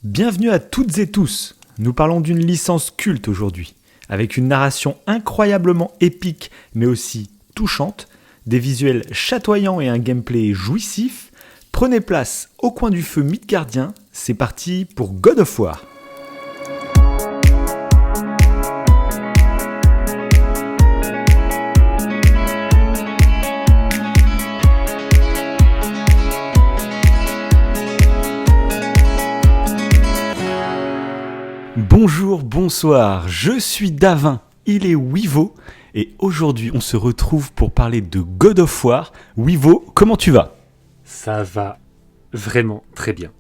Bienvenue à toutes et tous. Nous parlons d'une licence culte aujourd'hui, avec une narration incroyablement épique mais aussi touchante, des visuels chatoyants et un gameplay jouissif. Prenez place au coin du feu Midgardien, c'est parti pour God of War. Bonjour, bonsoir, je suis Davin, il est Wivo, et aujourd'hui on se retrouve pour parler de God of War. Wivo, comment tu vas ? Ça va vraiment très bien.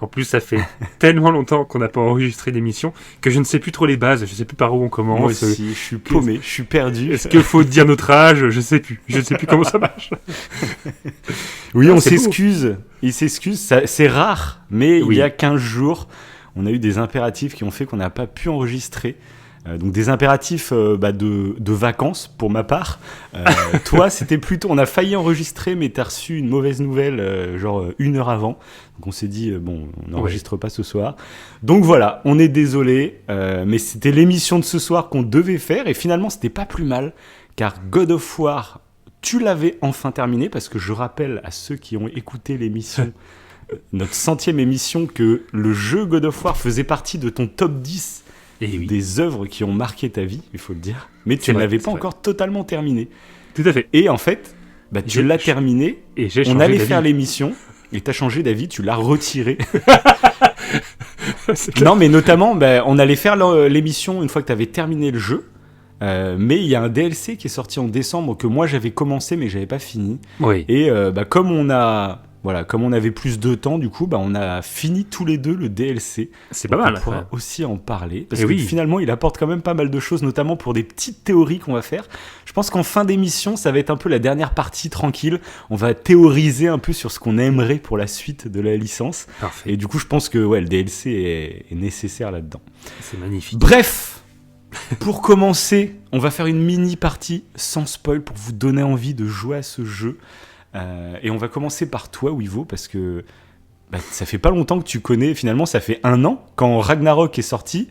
En plus, ça fait tellement longtemps qu'on n'a pas enregistré d'émission que je ne sais plus trop les bases, je ne sais plus par où on commence. Moi aussi, je suis paumé, je suis perdu. Est-ce qu'il faut dire notre âge ? Je ne sais plus comment ça marche. Oui, on s'excuse, il s'excuse, c'est rare, mais oui. Il y a 15 jours... On a eu des impératifs qui ont fait qu'on n'a pas pu enregistrer. Donc des impératifs de vacances pour ma part. Toi, c'était plutôt... On a failli enregistrer, mais tu as reçu une mauvaise nouvelle genre 1 heure avant. Donc on s'est dit, on n'enregistre pas ce soir. Donc voilà, on est désolé. Mais c'était l'émission de ce soir qu'on devait faire. Et finalement, c'était pas plus mal. Car God of War, tu l'avais enfin terminé. Parce que je rappelle à ceux qui ont écouté l'émission... notre 100e émission, que le jeu God of War faisait partie de ton top 10 des œuvres qui ont marqué ta vie, il faut le dire. Mais tu ne l'avais pas encore totalement terminé. Tout à fait. Et en fait, tu l'as terminé, et on allait faire l'émission, et tu as changé d'avis, tu l'as retiré. Non, mais notamment, on allait faire l'émission une fois que tu avais terminé le jeu. Mais il y a un DLC qui est sorti en décembre que moi j'avais commencé mais j'avais pas fini. Oui. Et comme on avait plus de temps, du coup, on a fini tous les deux le DLC. C'est pas mal. On pourra aussi en parler. Parce que finalement, il apporte quand même pas mal de choses, notamment pour des petites théories qu'on va faire. Je pense qu'en fin d'émission, ça va être un peu la dernière partie tranquille. On va théoriser un peu sur ce qu'on aimerait pour la suite de la licence. Parfait. Et du coup, je pense que le DLC est nécessaire là-dedans. C'est magnifique. Bref, pour commencer, on va faire une mini-partie sans spoil pour vous donner envie de jouer à ce jeu. Et on va commencer par toi, Wivo, parce que ça fait pas longtemps que tu connais, finalement ça fait 1 an, quand Ragnarok est sorti,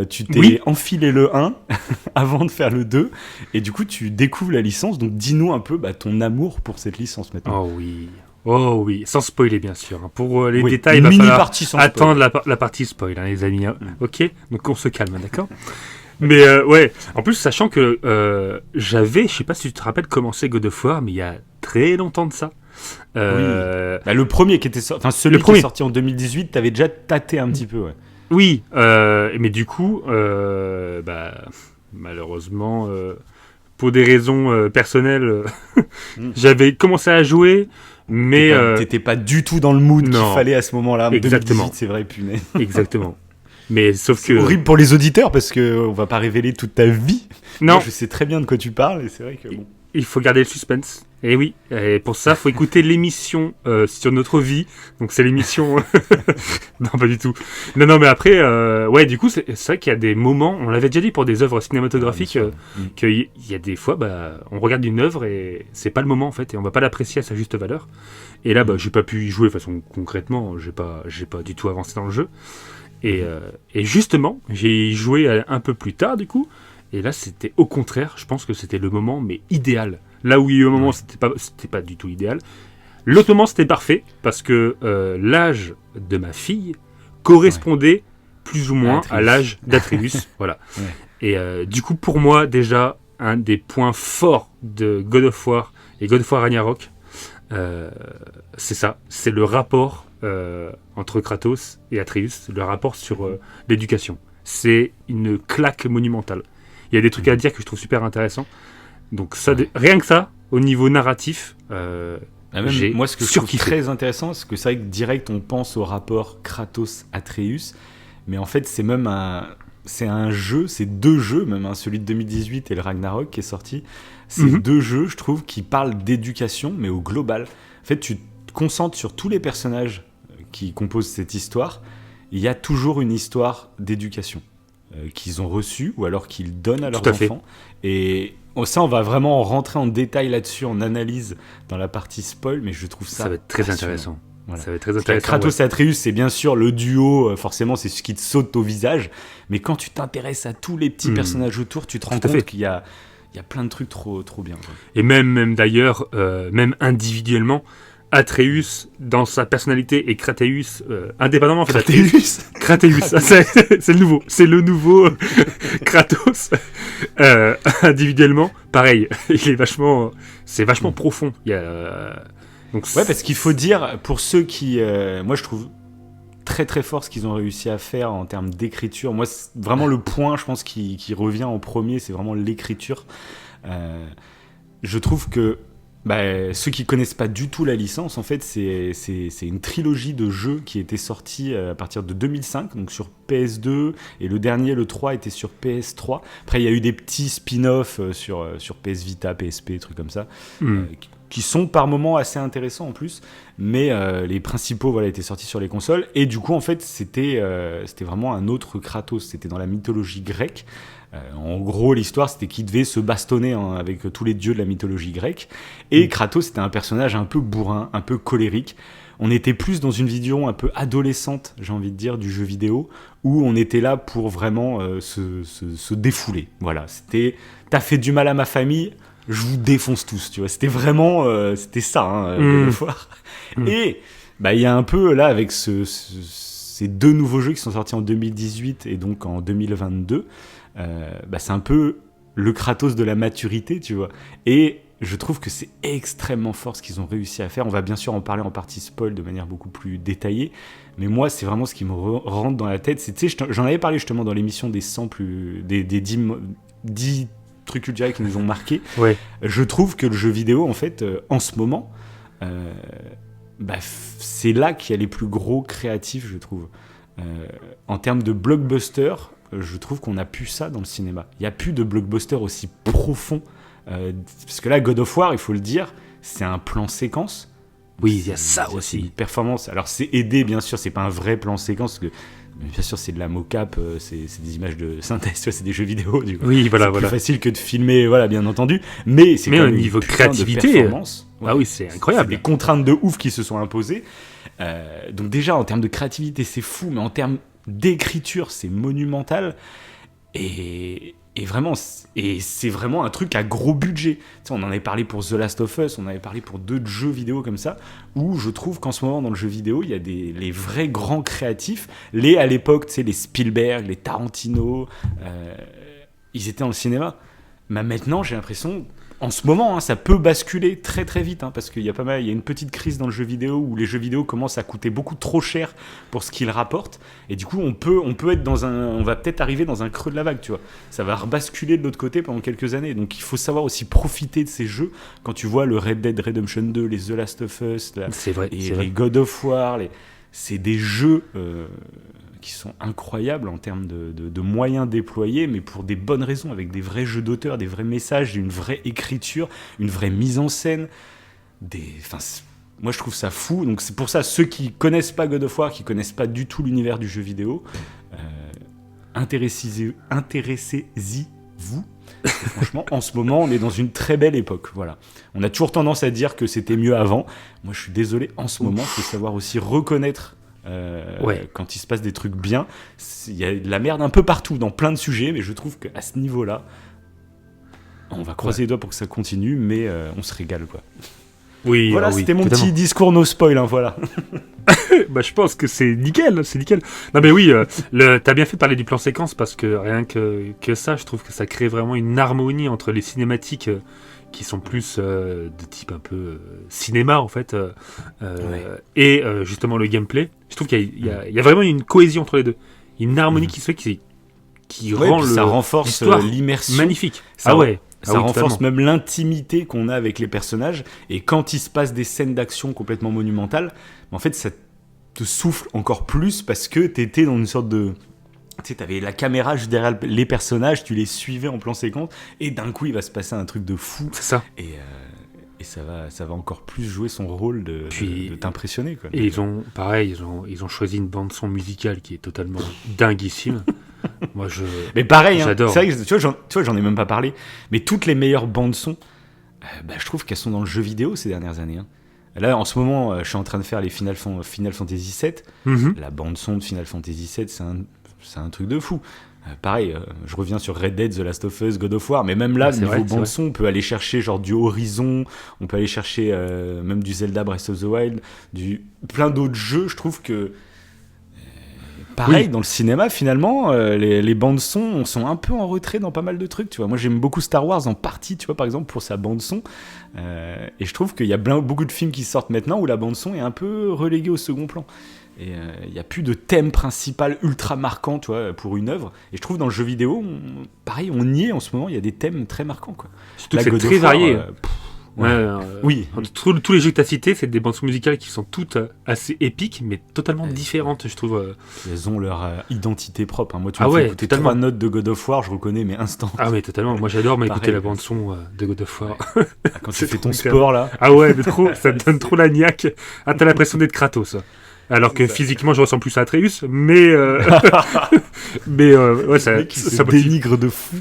tu t'es enfilé le 1 avant de faire le 2, et du coup tu découvres la licence, donc dis-nous un peu ton amour pour cette licence maintenant. Oh oui, sans spoiler bien sûr. Pour les détails, il va falloir attendre la partie spoil, les amis. Ok, donc on se calme, d'accord. Mais en plus, sachant que j'avais, je sais pas si tu te rappelles, commencé God of War, mais il y a très longtemps de ça. Le premier qui était sorti, celui qui est sorti en 2018, t'avais déjà tâté un petit peu, ouais. Oui, mais du coup, malheureusement, pour des raisons personnelles, j'avais commencé à jouer, mais... T'étais pas du tout dans le mood qu'il fallait à ce moment-là. Exactement. 2018, c'est vrai, punaise. Exactement. Mais sauf c'est horrible pour les auditeurs parce qu'on va pas révéler toute ta vie. Non. Moi, je sais très bien de quoi tu parles et c'est vrai que bon. Il faut garder le suspense. Et oui, et pour ça, il faut écouter l'émission sur notre vie. Donc c'est l'émission... non, pas du tout. Non, mais après, du coup, c'est vrai qu'il y a des moments, on l'avait déjà dit pour des œuvres cinématographiques, qu'il y a des fois, on regarde une œuvre et c'est pas le moment en fait, et on va pas l'apprécier à sa juste valeur. Et là, j'ai pas pu y jouer de façon concrètement, j'ai pas du tout avancé dans le jeu. Et justement, j'ai joué un peu plus tard du coup, et là c'était au contraire, je pense que c'était le moment mais idéal. Là où il y a eu un moment c'était pas du tout idéal. L'autre moment c'était parfait, parce que l'âge de ma fille correspondait plus ou moins à l'âge d'Atreus. Voilà. Ouais. Et du coup pour moi déjà, un des points forts de God of War et God of War Ragnarok, c'est ça, c'est le rapport entre Kratos et Atreus, le rapport sur l'éducation. C'est une claque monumentale. Il y a des trucs à dire que je trouve super intéressants. Donc ça, rien que ça, au niveau narratif, moi ce que je trouve très intéressant, c'est que c'est vrai que direct on pense au rapport Kratos-Atreus, mais en fait c'est un jeu, c'est 2 jeux, même celui de 2018 et le Ragnarok qui est sorti. C'est 2 jeux, je trouve, qui parlent d'éducation, mais au global. En fait, tu te concentres sur tous les personnages qui composent cette histoire. Il y a toujours une histoire d'éducation qu'ils ont reçue ou alors qu'ils donnent à leurs enfants. Et ça, on va vraiment rentrer en détail là-dessus, en analyse dans la partie spoil, mais je trouve ça va être très intéressant. Voilà. Ça va être très intéressant. Kratos et Atreus, c'est bien sûr le duo, forcément, c'est ce qui te saute au visage. Mais quand tu t'intéresses à tous les petits personnages autour, tu te rends compte qu'il y a plein de trucs trop bien. Quoi. Et même d'ailleurs, même individuellement, Atreus, dans sa personnalité, et Kratos, indépendamment en fait. Kratos, c'est le nouveau Kratos. Individuellement, pareil, c'est vachement profond. Il y a, donc parce qu'il faut dire, pour ceux qui, moi je trouve très très fort ce qu'ils ont réussi à faire en termes d'écriture. Moi, c'est vraiment le point, je pense, qui revient en premier, c'est vraiment l'écriture. Je trouve que ceux qui connaissent pas du tout la licence, en fait, c'est une trilogie de jeux qui était sortie à partir de 2005, donc sur PS2, et le dernier, le 3, était sur PS3. Après, il y a eu des petits spin-offs sur PS Vita, PSP, trucs comme ça, qui sont par moments assez intéressants en plus, mais les principaux étaient sortis sur les consoles, et du coup, en fait, c'était vraiment un autre Kratos, c'était dans la mythologie grecque. En gros, l'histoire, c'était qu'il devait se bastonner avec tous les dieux de la mythologie grecque. Et Kratos, c'était un personnage un peu bourrin, un peu colérique. On était plus dans une vision un peu adolescente, j'ai envie de dire, du jeu vidéo, où on était là pour vraiment se défouler. Voilà, c'était « t'as fait du mal à ma famille, je vous défonce tous », tu vois. C'était vraiment, c'était ça, God of War. Et il y a un peu, là, avec ces deux nouveaux jeux qui sont sortis en 2018 et donc en 2022, c'est un peu le Kratos de la maturité, tu vois. Et je trouve que c'est extrêmement fort ce qu'ils ont réussi à faire. On va bien sûr en parler en partie spoil de manière beaucoup plus détaillée, mais moi, c'est vraiment ce qui me rentre dans la tête. J'en avais parlé justement dans l'émission des 100 des 10 trucs culturels qui nous ont marqués. Ouais. Je trouve que le jeu vidéo, en fait, en ce moment, c'est là qu'il y a les plus gros créatifs, je trouve. En termes de blockbuster, je trouve qu'on n'a plus ça dans le cinéma. Il n'y a plus de blockbuster aussi profond. Parce que là, God of War, il faut le dire, c'est un plan séquence. Oui, il y a ça aussi. Une performance. Alors, c'est aidé, bien sûr, c'est pas un vrai plan séquence, parce que bien sûr, c'est de la mocap, c'est des images de synthèse, c'est des jeux vidéo. Du coup. Oui, voilà. C'est plus facile que de filmer, bien entendu. Mais c'est au niveau créativité, performance. Ah oui, c'est incroyable. C'est des contraintes de ouf qui se sont imposées. Donc déjà, en termes de créativité, c'est fou, mais en termes d'écriture, c'est monumental. Et vraiment, c'est vraiment un truc à gros budget. Tu sais, on en avait parlé pour The Last of Us, on en avait parlé pour d'autres jeux vidéo comme ça, où je trouve qu'en ce moment, dans le jeu vidéo, il y a les vrais grands créatifs. À l'époque, tu sais, les Spielberg, les Tarantino, ils étaient dans le cinéma. Mais maintenant, j'ai l'impression... En ce moment, ça peut basculer très très vite, parce qu'il y a une petite crise dans le jeu vidéo où les jeux vidéo commencent à coûter beaucoup trop cher pour ce qu'ils rapportent, et du coup on peut être on va peut-être arriver dans un creux de la vague, tu vois. Ça va rebasculer de l'autre côté pendant quelques années, donc il faut savoir aussi profiter de ces jeux. Quand tu vois le Red Dead Redemption 2, les The Last of Us, les God of War, c'est des jeux qui sont incroyables en termes de moyens déployés, mais pour des bonnes raisons, avec des vrais jeux d'auteur, des vrais messages, une vraie écriture, une vraie mise en scène. Moi, je trouve ça fou. Donc, c'est pour ça, ceux qui connaissent pas God of War, qui connaissent pas du tout l'univers du jeu vidéo, intéressez-y-vous. Franchement, en ce moment, on est dans une très belle époque. Voilà. On a toujours tendance à dire que c'était mieux avant. Moi, je suis désolé. En ce moment, il faut savoir aussi reconnaître quand il se passe des trucs bien. Il y a de la merde un peu partout dans plein de sujets, mais je trouve qu'à ce niveau-là, on va croiser les doigts pour que ça continue, mais on se régale, quoi. Oui, voilà, c'était mon petit discours no spoil, voilà. Je pense que c'est nickel. Non mais oui, t'as bien fait de parler du plan séquence, parce que rien que ça, je trouve que ça crée vraiment une harmonie entre les cinématiques qui sont plus de type un peu cinéma en fait, et justement le gameplay. Je trouve qu'il y a vraiment une cohésion entre les deux, une harmonie qui se fait, qui rend ça renforce l'immersion magnifique. Ça renforce même l'intimité qu'on a avec les personnages, et quand il se passe des scènes d'action complètement monumentales, en fait ça te souffle encore plus, parce que t'étais dans une sorte de... Tu sais, t'avais la caméra juste derrière les personnages, tu les suivais en plan séquence, et d'un coup il va se passer un truc de fou. C'est ça. Et ça va encore plus jouer son rôle de t'impressionner, quoi. Et ils ont choisi une bande son musicale qui est totalement dinguissime. Moi, mais pareil, j'adore. C'est vrai que tu vois, j'en ai même pas parlé, mais toutes les meilleures bandes son, je trouve qu'elles sont dans le jeu vidéo ces dernières années. Là, en ce moment, je suis en train de faire les Final Fantasy VII. La bande-son de Final Fantasy VII, c'est un truc de fou. Pareil, je reviens sur Red Dead, The Last of Us, God of War, mais même là, niveau bande-son, on peut aller chercher genre du Horizon, on peut aller chercher même du Zelda Breath of the Wild, plein d'autres jeux. Je trouve que pareil, dans le cinéma, finalement, les bandes-son sont un peu en retrait dans pas mal de trucs, tu vois. Moi, j'aime beaucoup Star Wars en partie, tu vois, par exemple, pour sa bande-son. Et je trouve qu'il y a beaucoup de films qui sortent maintenant où la bande-son est un peu reléguée au second plan. Et il n'y a plus de thème principal ultra marquant, tu vois, pour une œuvre. Et je trouve dans le jeu vidéo, pareil, on y est en ce moment, il y a des thèmes très marquants, quoi. Surtout que c'est très varié. Oui. Tous les jeux que tu as cités, c'est des bandes son musicales qui sont toutes assez épiques, mais totalement différentes, je trouve. Elles ont leur identité propre. Hein. Moi, tu me fais écouter 3 notes de God of War, je reconnais mes instants. Ah ouais, totalement. Moi, j'adore m'écouter la bande son de God of War. Quand tu fais ton sport, là. Ah ouais, mais trop, ça te donne trop la niaque. Ah, t'as l'impression d'être Kratos. Alors que physiquement, je ressemble plus à Atreus, mais ouais, ça dénigre de fou.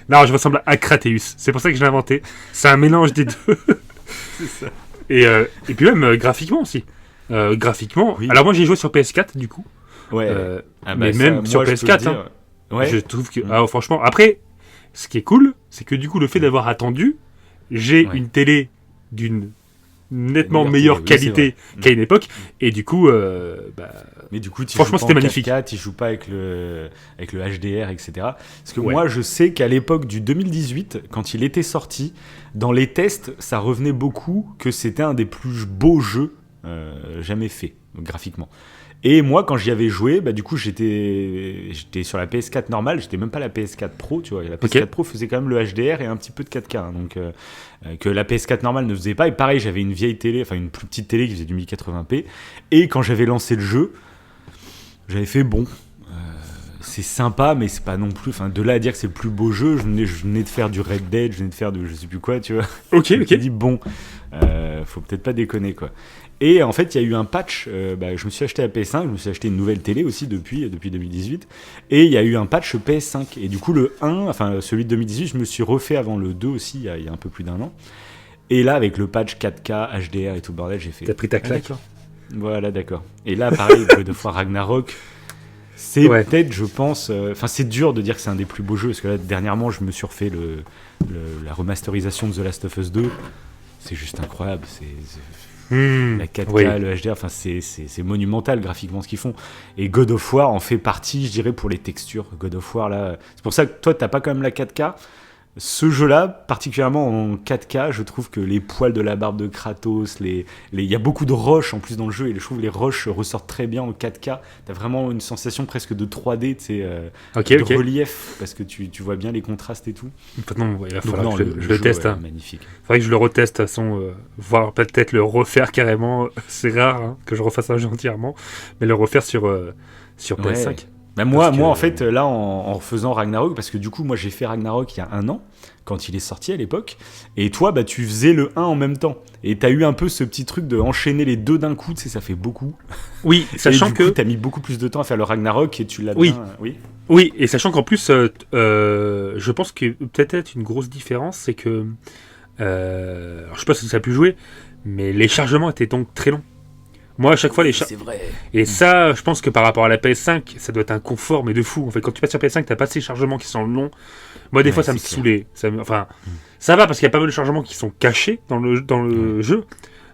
Non, je ressemble à Kratos. C'est pour ça que je l'ai inventé. C'est un mélange des deux. C'est ça. Et puis même graphiquement aussi. Graphiquement. Oui. Alors moi, j'ai joué sur PS4 du coup. Ouais. Mais même sur PS4, je trouve que franchement. Après, ce qui est cool, c'est que du coup, le fait d'avoir attendu, j'ai une télé d'une nettement meilleure qualité qu'à une époque, et du coup mais du coup franchement c'était magnifique. 4K, tu joues pas avec le HDR, etc. Parce que moi je sais qu'à l'époque du 2018, quand il était sorti, dans les tests ça revenait beaucoup que c'était un des plus beaux jeux jamais faits graphiquement. Et moi, quand j'y avais joué, du coup, j'étais sur la PS4 normale, j'étais même pas la PS4 Pro, tu vois. La PS4 Pro faisait quand même le HDR et un petit peu de 4K, hein, donc que la PS4 normale ne faisait pas. Et pareil, j'avais une vieille télé, enfin une plus petite télé qui faisait du 1080p. Et quand j'avais lancé le jeu, j'avais fait c'est sympa, mais c'est pas non plus. Enfin, de là à dire que c'est le plus beau jeu, je venais de faire du Red Dead, je venais de faire je sais plus quoi, tu vois. Ok. Je me suis dit faut peut-être pas déconner, quoi. Et en fait, il y a eu un patch. Je me suis acheté la PS5, je me suis acheté une nouvelle télé aussi depuis 2018. Et il y a eu un patch PS5. Et du coup, le 1, enfin celui de 2018, je me suis refait avant le 2 aussi, il y a un peu plus d'1 an. Et là, avec le patch 4K, HDR et tout le bordel, j'ai fait. T'as pris ta claque. D'accord. Voilà, d'accord. Et là, pareil, God of War Ragnarok, c'est peut-être, je pense. Enfin, c'est dur de dire que c'est un des plus beaux jeux, parce que là, dernièrement, je me suis refait la remasterisation de The Last of Us 2. C'est juste incroyable. La 4K, le HDR, enfin c'est monumental graphiquement ce qu'ils font. Et God of War en fait partie, je dirais, pour les textures. God of War là, c'est pour ça que toi t'as pas quand même la 4K. Ce jeu-là, particulièrement en 4K, je trouve que les poils de la barbe de Kratos, il y a beaucoup de roches en plus dans le jeu, et je trouve que les roches ressortent très bien en 4K. T'as vraiment une sensation presque de 3D, de relief, parce que tu vois bien les contrastes et tout. Non, il va falloir que je le teste. Magnifique. Il faudrait que je le reteste, de toute façon, voire peut-être le refaire carrément. C'est rare que je refasse un jeu entièrement, mais le refaire sur PS5. Moi, en fait, là, en refaisant Ragnarok, parce que du coup, moi, j'ai fait Ragnarok il y a 1 an, quand il est sorti à l'époque, et toi, tu faisais le 1 en même temps. Et t'as eu un peu ce petit truc de enchaîner les deux d'un coup, tu sais, ça fait beaucoup. Oui, sachant que t'as mis beaucoup plus de temps à faire le Ragnarok, et tu l'as bien... Oui, et sachant qu'en plus, je pense que peut-être une grosse différence, c'est que... alors, je sais pas si ça a pu jouer, mais les chargements étaient donc très longs. Moi, à chaque fois, c'est vrai. Et ça, je pense que par rapport à la PS5, ça doit être un confort, mais de fou. En fait, quand tu passes sur PS5, t'as pas ces chargements qui sont longs. Moi, des fois, ça me saoulait. Ça va parce qu'il y a pas mal de chargements qui sont cachés dans le jeu.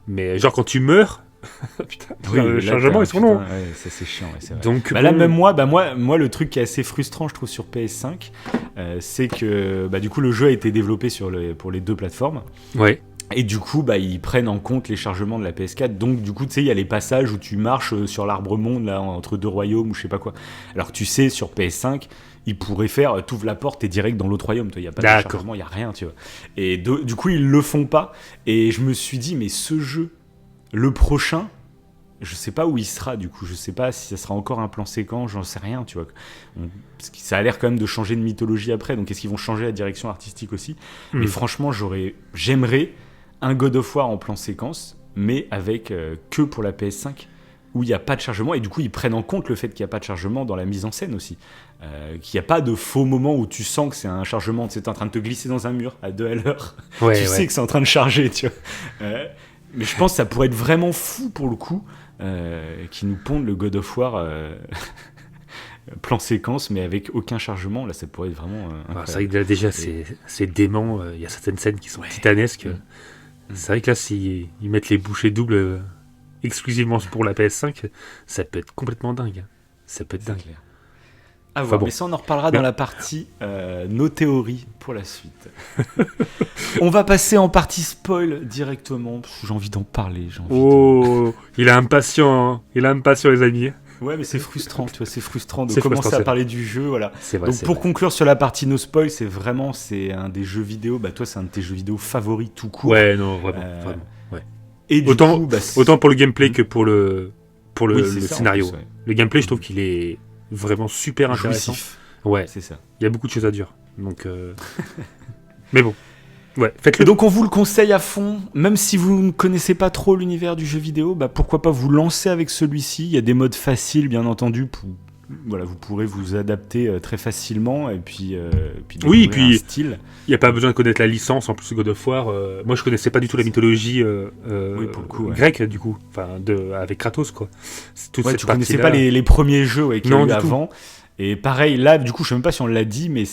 Mais genre, quand tu meurs, putain, les chargements, ils sont longs. Ouais, ça, c'est chiant. Ouais, c'est vrai. Donc, là, même moi, le truc qui est assez frustrant, je trouve, sur PS5, c'est que du coup, le jeu a été développé pour les deux plateformes. Ouais. Et du coup, ils prennent en compte les chargements de la PS4. Donc, du coup, tu sais, il y a les passages où tu marches sur l'arbre monde, là, entre deux royaumes ou je sais pas quoi. Alors que tu sais, sur PS5, ils pourraient faire, t'ouvres la porte, t'es direct dans l'autre royaume. Il n'y a pas de chargement, il n'y a rien, tu vois. Et du coup, ils le font pas. Et je me suis dit, mais ce jeu, le prochain, je sais pas où il sera, du coup. Je sais pas si ça sera encore un plan séquence, j'en sais rien, tu vois. Parce que ça a l'air quand même de changer de mythologie après. Donc, est-ce qu'ils vont changer la direction artistique aussi ? Mais franchement, j'aimerais un God of War en plan séquence, mais avec que pour la PS5, où il n'y a pas de chargement, et du coup ils prennent en compte le fait qu'il n'y a pas de chargement dans la mise en scène aussi, qu'il n'y a pas de faux moments où tu sens que c'est un chargement, tu es en train de te glisser dans un mur à 2 à l'heure, sais que c'est en train de charger, tu vois. Mais je pense que ça pourrait être vraiment fou pour le coup, qui nous pondent le God of War plan séquence, mais avec aucun chargement. Là, ça pourrait être vraiment incroyable. C'est vrai que là, déjà, c'est dément. Il y a certaines scènes qui sont titanesques. C'est vrai que là, s'ils mettent les bouchées doubles exclusivement pour la PS5, ça peut être complètement dingue. Ça peut être dingue. Clair. À voir, mais ça on en reparlera dans la partie nos théories pour la suite. On va passer en partie spoil directement, parce que j'ai envie d'en parler. Il est impatient, les amis. Ouais, mais c'est frustrant, tu vois, c'est frustrant de commencer à parler du jeu, voilà. Vrai, donc pour conclure sur la partie no spoil, c'est un des jeux vidéo, toi c'est un de tes jeux vidéo favoris tout court. Ouais, non, vraiment. Ouais. Et autant pour le gameplay que pour le scénario. Plus, ouais. Le gameplay, je trouve qu'il est vraiment super intéressant. Jouissif. Ouais, c'est ça. Il y a beaucoup de choses à dire. Donc, mais bon, ouais, faites-le. Et donc on vous le conseille à fond, même si vous ne connaissez pas trop l'univers du jeu vidéo, pourquoi pas vous lancer avec celui-ci. Il y a des modes faciles, bien entendu, vous pourrez vous adapter très facilement et puis un style. Il n'y a pas besoin de connaître la licence en plus de God of War. Moi, je connaissais pas du tout la mythologie grecque, du coup, avec Kratos, quoi. Tu connaissais pas les premiers jeux qu'il y a eu avant. Et pareil, là, du coup, je sais même pas si on l'a dit, mais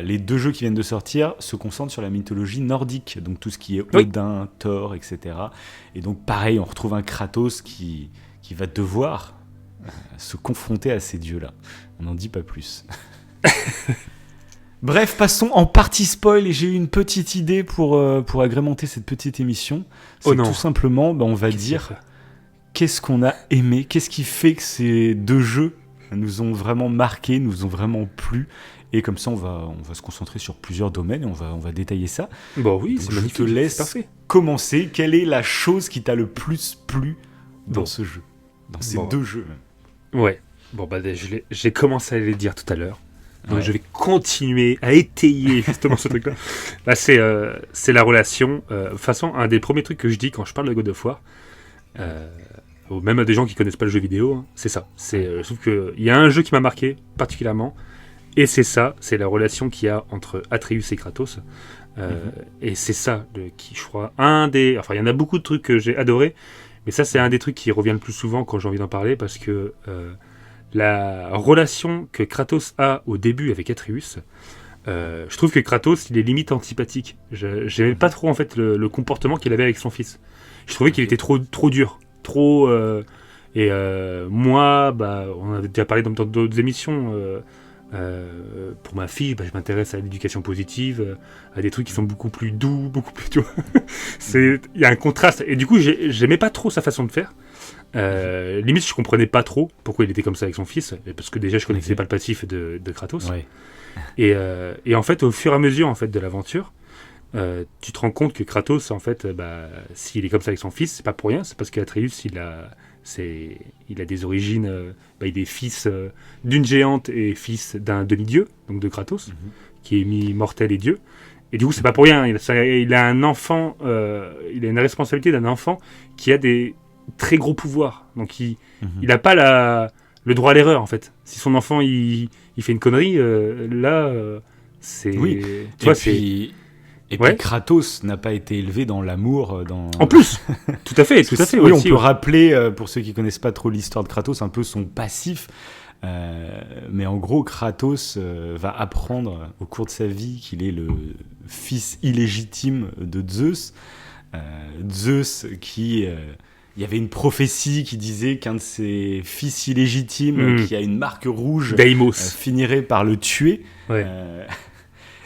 les deux jeux qui viennent de sortir se concentrent sur la mythologie nordique, donc tout ce qui est Odin, Thor, etc. Et donc, pareil, on retrouve un Kratos qui va devoir se confronter à ces dieux-là. On n'en dit pas plus. Bref, passons en partie spoil, et j'ai eu une petite idée pour agrémenter cette petite émission. C'est tout simplement, on va dire qu'est-ce qu'on a aimé, qu'est-ce qui fait que ces deux jeux nous ont vraiment marqué, nous ont vraiment plu, et comme ça on va se concentrer sur plusieurs domaines et on va détailler ça. Bon oui, donc, je te laisse commencer. Quelle est la chose qui t'a le plus plu dans ce jeu, dans ces deux jeux même. Ouais, j'ai commencé à les dire tout à l'heure, donc je vais continuer à étayer justement ce truc-là. Là, c'est la relation, de toute façon, un des premiers trucs que je dis quand je parle de God of War, ou même à des gens qui connaissent pas le jeu vidéo, c'est ça. Je trouve qu'il y a un jeu qui m'a marqué particulièrement, et c'est la relation qu'il y a entre Atreus et Kratos. Et c'est ça qui, je crois, il y en a beaucoup de trucs que j'ai adoré, mais ça c'est un des trucs qui revient le plus souvent quand j'ai envie d'en parler, parce que la relation que Kratos a au début avec Atreus, je trouve que Kratos, il est limite antipathique. J'aimais pas trop en fait le comportement qu'il avait avec son fils. Je trouvais qu'il était trop dur. Moi, on avait déjà parlé dans d'autres émissions, pour ma fille, je m'intéresse à l'éducation positive, à des trucs qui sont beaucoup plus doux, beaucoup plus, tu vois. Il y a un contraste, et du coup j'aimais pas trop sa façon de faire. Limite je comprenais pas trop pourquoi il était comme ça avec son fils, parce que déjà je connaissais pas le passif de Kratos. Et en fait au fur et à mesure en fait de l'aventure, tu te rends compte que Kratos, en fait, s'il est comme ça avec son fils, c'est pas pour rien, c'est parce qu'Atreus, il a des origines, il est fils d'une géante et fils d'un demi-dieu, donc de Kratos, qui est mi-mortel et dieu. Et du coup, c'est pas pour rien, il a un enfant, il a une responsabilité d'un enfant qui a des très gros pouvoirs. Donc il n'a pas le droit à l'erreur, en fait. Si son enfant, il fait une connerie, c'est... Oui, tu vois, c'est... Et puis Kratos n'a pas été élevé dans l'amour. En plus, tout à fait. Oui, on peut rappeler, pour ceux qui connaissent pas trop l'histoire de Kratos, un peu son passif. Mais en gros, Kratos va apprendre au cours de sa vie qu'il est le fils illégitime de Zeus. Zeus qui... il y avait une prophétie qui disait qu'un de ses fils illégitimes, qui a une marque rouge, finirait par le tuer.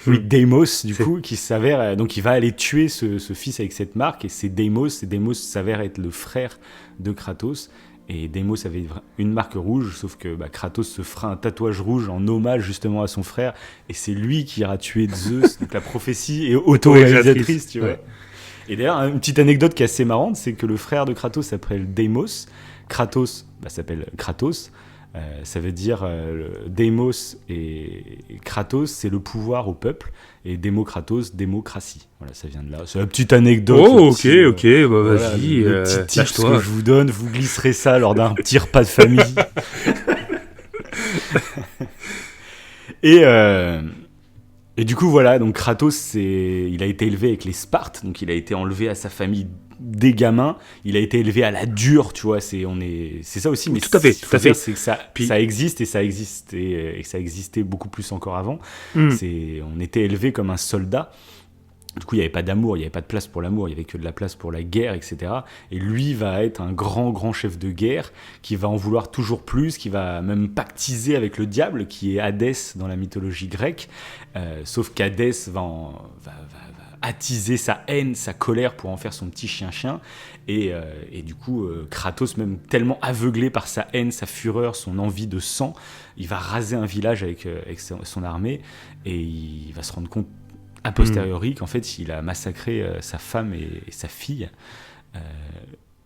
Oui, Deimos, du coup, qui s'avère... Donc, il va aller tuer ce fils avec cette marque, et c'est Deimos. Et Deimos s'avère être le frère de Kratos. Et Deimos avait une marque rouge, sauf que Kratos se fera un tatouage rouge en hommage, justement, à son frère. Et c'est lui qui ira tuer Zeus. Donc, la prophétie est auto-réalisatrice, tu vois. Ouais. Et d'ailleurs, une petite anecdote qui est assez marrante, c'est que le frère de Kratos s'appelle Deimos. Kratos s'appelle Kratos. Ça veut dire Deimos et Kratos, c'est le pouvoir au peuple, et Démokratos, démocratie. Voilà, ça vient de là. C'est la petite anecdote. Oh, ok, vas-y. Le petit tips que je vous donne, vous glisserez ça lors d'un petit repas de famille. Et du coup, voilà, donc Kratos, il a été élevé avec les Spartes, donc il a été enlevé à sa famille des gamins, il a été élevé à la dure, tu vois. C'est ça aussi. Mais tout à fait. C'est que ça existe et ça existait beaucoup plus encore avant. On était élevé comme un soldat. Du coup, il n'y avait pas d'amour, il n'y avait pas de place pour l'amour, il n'y avait que de la place pour la guerre, etc. Et lui va être un grand chef de guerre qui va en vouloir toujours plus, qui va même pactiser avec le diable, qui est Hadès dans la mythologie grecque. Sauf qu'Hadès va attiser sa haine, sa colère pour en faire son petit chien-chien. Et du coup, Kratos, même tellement aveuglé par sa haine, sa fureur, son envie de sang, il va raser un village avec son armée et il va se rendre compte a posteriori qu'en fait il a massacré sa femme et sa fille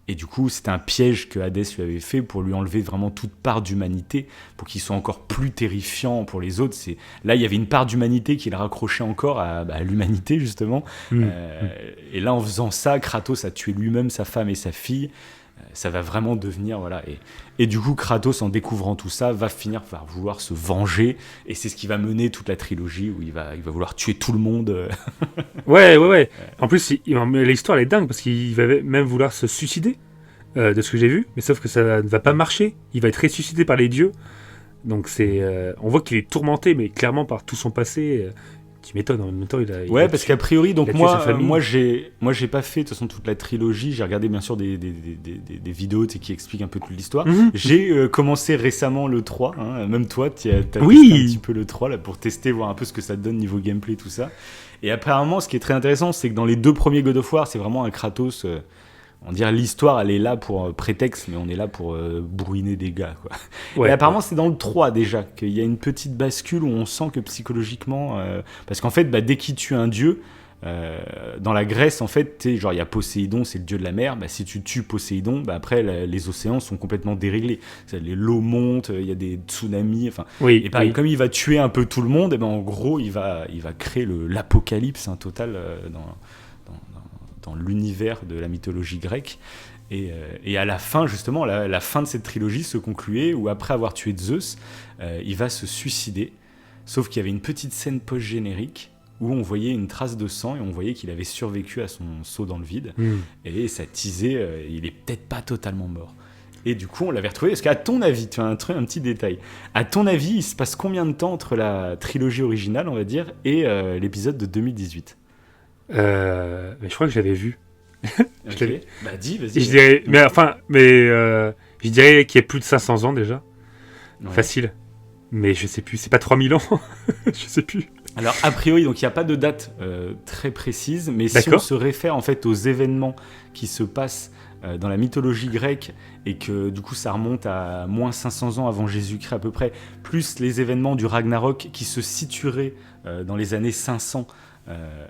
et du coup c'était un piège que Hadès lui avait fait pour lui enlever vraiment toute part d'humanité, pour qu'il soit encore plus terrifiant pour les autres. Là il y avait une part d'humanité qu'il raccrochait encore à l'humanité justement. Et là en faisant ça, Kratos a tué lui-même sa femme et sa fille. Ça va vraiment devenir et du coup Kratos, en découvrant tout ça, va finir par vouloir se venger, et c'est ce qui va mener toute la trilogie où il va vouloir tuer tout le monde. Ouais. En plus l'histoire elle est dingue parce qu'il va même vouloir se suicider, de ce que j'ai vu, mais sauf que ça ne va pas marcher. Il va être ressuscité par les dieux, donc on voit qu'il est tourmenté, mais clairement par tout son passé. Tu m'étonnes, en même temps parce qu'a priori, donc moi j'ai pas fait de toute façon toute la trilogie. J'ai regardé bien sûr des vidéos qui expliquent un peu toute l'histoire. J'ai commencé récemment le 3, même toi tu as testé un petit peu le 3 là, pour tester, voir un peu ce que ça donne niveau gameplay, tout ça. Et apparemment ce qui est très intéressant, c'est que dans les 2 premiers God of War, c'est vraiment un Kratos, on dirait l'histoire elle est là pour prétexte, mais on est là pour bourriner des gars, quoi. Et apparemment c'est dans le 3 déjà qu'il y a une petite bascule où on sent que psychologiquement, parce qu'en fait dès qu'il tue un dieu, dans la Grèce en fait, il y a Poséidon, c'est le dieu de la mer. Si tu tues Poséidon, après les océans sont complètement déréglés, l'eau monte, il y a des tsunamis, et pareil, comme il va tuer un peu tout le monde, en gros il va créer l'apocalypse total dans l'univers de la mythologie grecque. Et à la fin, justement, la fin de cette trilogie se concluait où, après avoir tué Zeus, il va se suicider. Sauf qu'il y avait une petite scène post-générique où on voyait une trace de sang et on voyait qu'il avait survécu à son saut dans le vide. Et ça teasait, il est peut-être pas totalement mort. Et du coup, on l'avait retrouvé. Parce qu'à ton avis, tu as un petit détail. À ton avis, il se passe combien de temps entre la trilogie originale, on va dire, et l'épisode de 2018 ? Mais je crois que je l'avais vu. Okay. Dis, vas-y. Je dirais, je dirais qu'il y a plus de 500 ans déjà. Facile. Mais je sais plus, c'est pas 3000 ans. Je sais plus. Alors, a priori, donc il n'y a pas de date très précise, mais si on se réfère en fait aux événements qui se passent dans la mythologie grecque, et que du coup ça remonte à moins 500 ans avant Jésus-Christ à peu près, plus les événements du Ragnarok qui se situeraient dans les années 500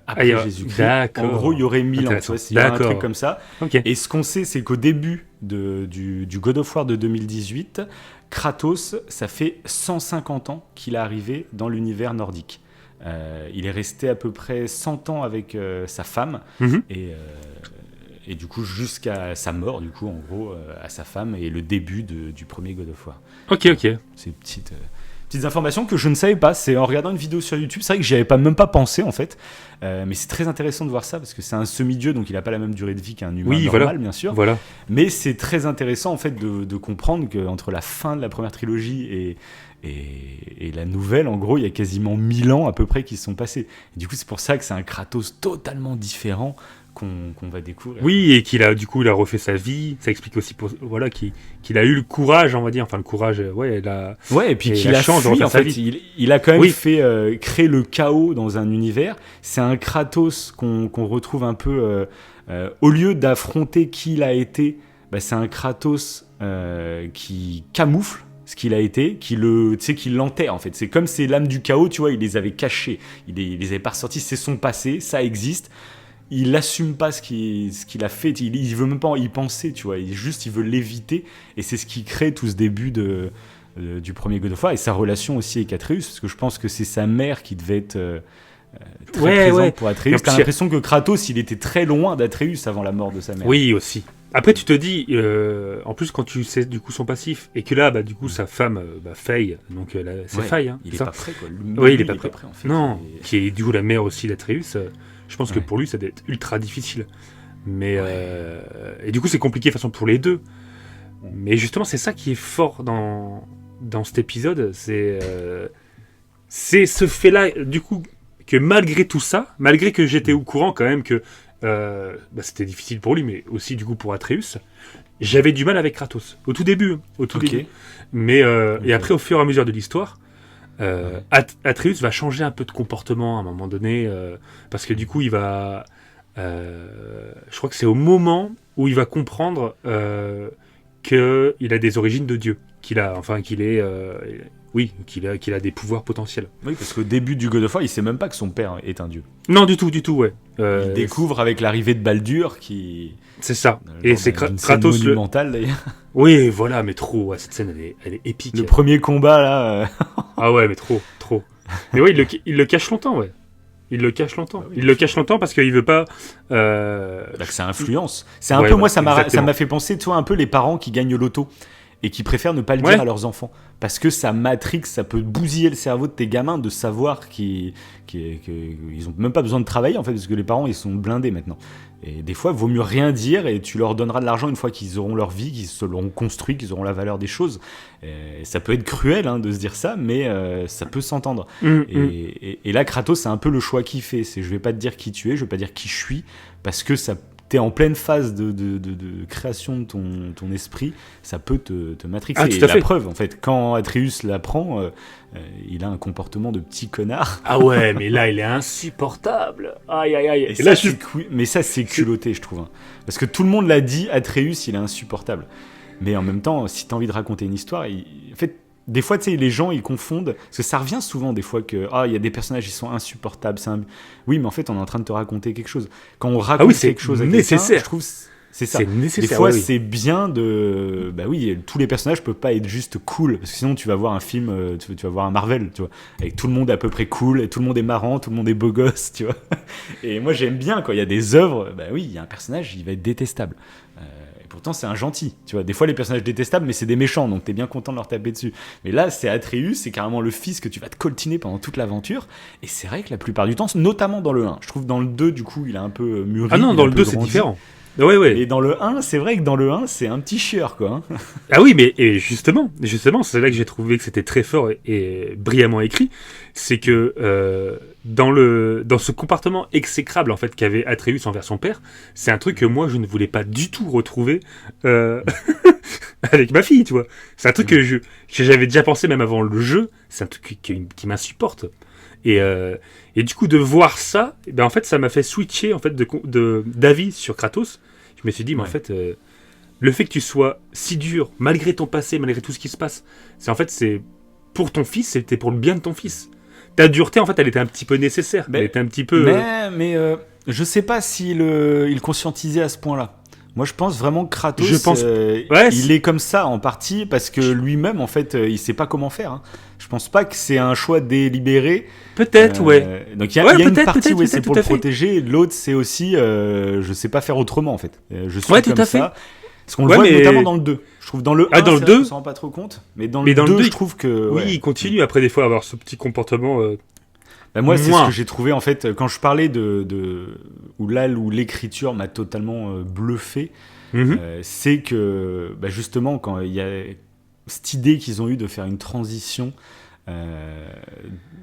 après Jésus-Christ. En gros, il y aurait 1000 ans, tu vois, il y a un truc comme ça. Et ce qu'on sait, c'est qu'au début du God of War de 2018, Kratos, ça fait 150 ans qu'il est arrivé dans l'univers nordique. Il est resté à peu près 100 ans avec sa femme, et du coup jusqu'à sa mort, du coup en gros à sa femme, et le début du premier God of War. Ok. C'est petites informations que je ne savais pas. C'est en regardant une vidéo sur YouTube, c'est vrai que j'y avais même pas pensé en fait, mais c'est très intéressant de voir ça parce que c'est un semi-dieu, donc il n'a pas la même durée de vie qu'un humain normal, bien sûr. Mais c'est très intéressant en fait de comprendre qu'entre la fin de la première trilogie et la nouvelle, en gros, il y a quasiment 1000 ans à peu près qui se sont passés. Et du coup, c'est pour ça que c'est un Kratos totalement différent qu'on va découvrir. Oui, et qu'il a refait sa vie. Ça explique aussi qu'il a eu le courage, on va dire, enfin le courage, et puis qu'il a fui, en fait. Il a quand même fait créer le chaos dans un univers. C'est un Kratos qu'on retrouve un peu au lieu d'affronter qui il a été. C'est un Kratos qui camoufle ce qu'il a été, qui l'enterre en fait. C'est comme c'est l'âme du chaos, tu vois, il les avait cachés, il les avait pas ressortis, c'est son passé, ça existe. Il n'assume pas ce qu'il a fait, il veut même pas y penser, tu vois, il veut l'éviter, et c'est ce qui crée tout ce début du premier God of War, et sa relation aussi avec Atreus, parce que je pense que c'est sa mère qui devait être très présente pour Atreus. T'as l'impression que Kratos, il était très loin d'Atreus avant la mort de sa mère. Oui, aussi. Après, tu te dis, en plus, quand tu sais du coup son passif, et que là, du coup, sa femme, Faye, donc c'est Faye, hein, il est pas prêt, quoi. Oui, il est pas prêt en fait. Non, qui est du coup la mère aussi d'Atreus. Je pense que pour lui, ça doit être ultra difficile. Mais et du coup, c'est compliqué de toute façon pour les deux. Mais justement, c'est ça qui est fort dans cet épisode, c'est ce fait-là, du coup, que malgré tout ça, malgré que j'étais au courant quand même que c'était difficile pour lui, mais aussi du coup pour Atreus, j'avais du mal avec Kratos au tout début, début. Mais et après, au fur et à mesure de l'histoire, Atreus va changer un peu de comportement à un moment donné, parce que du coup, il va, je crois que c'est au moment où il va comprendre qu'il a des origines de Dieu, qu'il a des pouvoirs potentiels. Oui, parce qu'au début du God of War, il sait même pas que son père est un dieu. Non, du tout, ouais. Il découvre avec l'arrivée de Baldur qui... C'est ça. Et c'est Kratos monumentale d'ailleurs. Oui, voilà, mais trop. Ouais, cette scène, elle est épique. Le premier combat là. Ah ouais, mais trop. Mais ouais, il le cache longtemps, ouais. Il le cache longtemps. Ah oui, il le cache longtemps parce qu'il veut pas. Que ça influence. C'est un peu, moi, ça m'a fait penser, tu vois, un peu les parents qui gagnent l'auto et qui préfèrent ne pas le dire à leurs enfants. Parce que ça matrix, ça peut bousiller le cerveau de tes gamins de savoir qu'ils ont même pas besoin de travailler, en fait, parce que les parents, ils sont blindés maintenant. Et des fois, il vaut mieux rien dire et tu leur donneras de l'argent une fois qu'ils auront leur vie, qu'ils se l'auront construit, qu'ils auront la valeur des choses. Et ça peut être cruel de se dire ça, mais ça peut s'entendre. Et là, Kratos, c'est un peu le choix qu'il fait. C'est, je vais pas te dire qui tu es, je vais pas dire qui je suis, parce que ça... T'es en pleine phase de création de ton esprit, ça peut te matrixer. Ah, et la preuve, en fait, quand Atreus l'apprend, il a un comportement de petit connard. Ah ouais, mais là, il est insupportable. Aïe. Et là, mais ça, c'est culotté, je trouve. Parce que tout le monde l'a dit, Atreus, il est insupportable. Mais en même temps, si t'as envie de raconter une histoire, en fait, des fois, tu sais, les gens, ils confondent, parce que ça revient souvent des fois que il y a des personnages, ils sont insupportables. Oui, mais en fait, on est en train de te raconter quelque chose. Quand on raconte quelque chose à quelqu'un, je trouve c'est ça. C'est nécessaire. Des fois, c'est bien de... Bah oui, tous les personnages peuvent pas être juste cool, parce que sinon, tu vas voir un film, tu vas voir un Marvel, tu vois, avec tout le monde à peu près cool, et tout le monde est marrant, tout le monde est beau gosse, tu vois. Et moi, j'aime bien, quand il y a des œuvres, bah oui, il y a un personnage, il va être détestable. Pourtant, c'est un gentil, tu vois. Des fois, les personnages détestables, mais c'est des méchants, donc t'es bien content de leur taper dessus. Mais là, c'est Atreus, c'est carrément le fils que tu vas te coltiner pendant toute l'aventure. Et c'est vrai que la plupart du temps, notamment dans le 1, je trouve dans le 2, du coup, il a un peu mûri. Ah non, dans le 2, c'est différent. Ouais. Et dans le 1, c'est vrai que dans le 1, c'est un petit chieur, quoi. Ah oui, mais et justement, c'est là que j'ai trouvé que c'était très fort et brillamment écrit. C'est que dans ce comportement exécrable en fait qu'avait Atreus envers son père, c'est un truc que moi je ne voulais pas du tout retrouver avec ma fille, tu vois. C'est un truc que j'avais déjà pensé même avant le jeu. C'est un truc qui m'insupporte. Et du coup de voir ça, en fait ça m'a fait switcher en fait d'avis sur Kratos. Je me suis dit mais en fait le fait que tu sois si dur malgré ton passé, malgré tout ce qui se passe, c'est pour ton fils, c'était pour le bien de ton fils. Ta dureté en fait elle était un petit peu nécessaire, elle était un petit peu mais je sais pas s'il il conscientisait à ce point-là. Moi, je pense vraiment que Kratos, il est comme ça en partie parce que lui-même, en fait, il sait pas comment faire. Je pense pas que c'est un choix délibéré. Peut-être, ouais. Donc il y a une partie où c'est pour le protéger, l'autre c'est aussi, je sais pas faire autrement en fait. Je suis comme ça. Parce qu'on le voit notamment dans le 2. Je trouve dans le 1, dans le 2, on s'en rend pas trop compte. Mais dans le 2, je trouve que... Oui, il continue après des fois à avoir ce petit comportement... moi, c'est ce que j'ai trouvé en fait quand je parlais où l'écriture m'a totalement bluffé. C'est que justement quand il y a cette idée qu'ils ont eue de faire une transition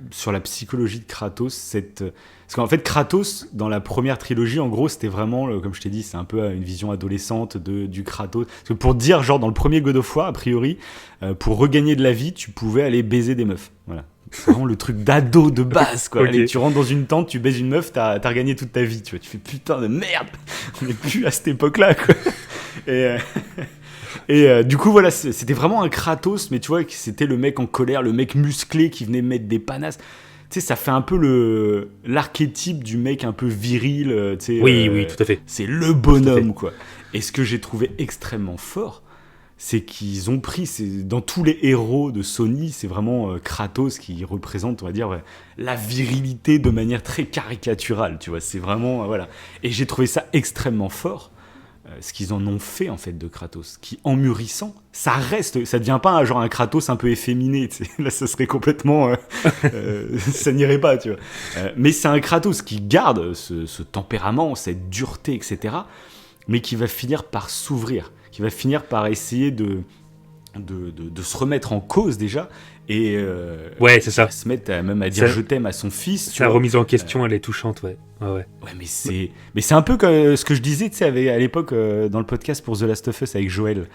sur la psychologie de Kratos, parce qu'en fait Kratos dans la première trilogie en gros c'était vraiment comme je t'ai dit c'est un peu une vision adolescente du Kratos, parce que pour dire genre dans le premier God of War a priori pour regagner de la vie tu pouvais aller baiser des meufs, voilà. C'est vraiment le truc d'ado de base, quoi. Allez, tu rentres dans une tente, tu baises une meuf, t'as regagné toute ta vie, tu vois. Tu fais putain de merde, on n'est plus à cette époque-là, quoi. Et du coup, voilà, c'était vraiment un Kratos, mais tu vois, c'était le mec en colère, le mec musclé qui venait mettre des panasses. Tu sais, ça fait un peu l'archétype du mec un peu viril, tu sais. Oui, tout à fait. C'est le bonhomme, quoi. Et ce que j'ai trouvé extrêmement fort, c'est qu'ils ont pris, dans tous les héros de Sony, c'est vraiment Kratos qui représente, on va dire, la virilité de manière très caricaturale, tu vois, c'est vraiment, voilà. Et j'ai trouvé ça extrêmement fort, ce qu'ils en ont fait en fait de Kratos, qui en mûrissant, ça devient pas un Kratos un peu efféminé, tu sais. Là ça serait complètement, ça n'irait pas, tu vois. Mais c'est un Kratos qui garde ce tempérament, cette dureté, etc. Mais qui va finir par s'ouvrir, qui va finir par essayer de se remettre en cause déjà, et ouais, c'est ça. se mettre même à dire je t'aime à son fils. Sa remise en question, elle est touchante, ouais. Ouais, mais c'est un peu comme ce que je disais, tu sais, à l'époque dans le podcast pour The Last of Us avec Joël,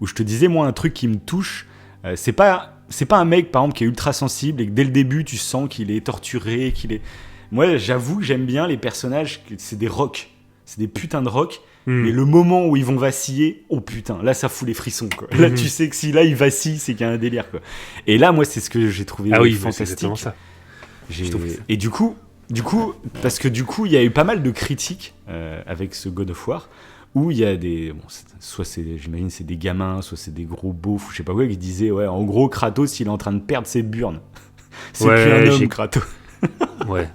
où je te disais, moi, un truc qui me touche, c'est pas un mec, par exemple, qui est ultra sensible et que dès le début, tu sens qu'il est torturé, Moi, j'avoue que j'aime bien les personnages, c'est des rocs, c'est des putains de rocs. Mais le moment où ils vont vaciller, oh putain, là ça fout les frissons, quoi. Là tu sais que si là ils vacillent, c'est qu'il y a un délire, quoi. Et là moi c'est ce que j'ai trouvé fantastique. C'est ça. Et du coup, parce que du coup il y a eu pas mal de critiques avec ce God of War, où il y a soit j'imagine c'est des gamins, soit c'est des gros beaufs, ou je sais pas quoi, qui disaient ouais en gros Kratos il est en train de perdre ses burnes. C'est plus un homme, Kratos. Ouais.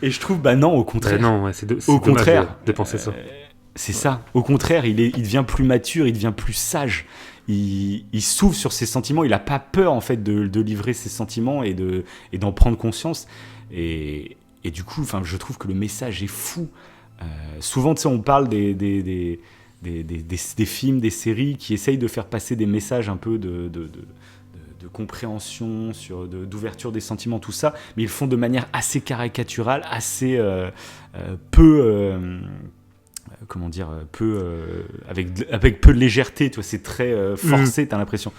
Et je trouve non au contraire. Non, c'est au contraire de penser ça. C'est ça. Au contraire, il devient plus mature, il devient plus sage. Il s'ouvre sur ses sentiments. Il n'a pas peur en fait de livrer ses sentiments et d'en prendre conscience. Et du coup, je trouve que le message est fou. Souvent, tu sais, on parle des films, des séries qui essayent de faire passer des messages un peu de compréhension, d'ouverture des sentiments, tout ça, mais ils le font de manière assez caricaturale, assez peu. Comment dire, avec peu de légèreté, tu vois, c'est très forcé, t'as l'impression.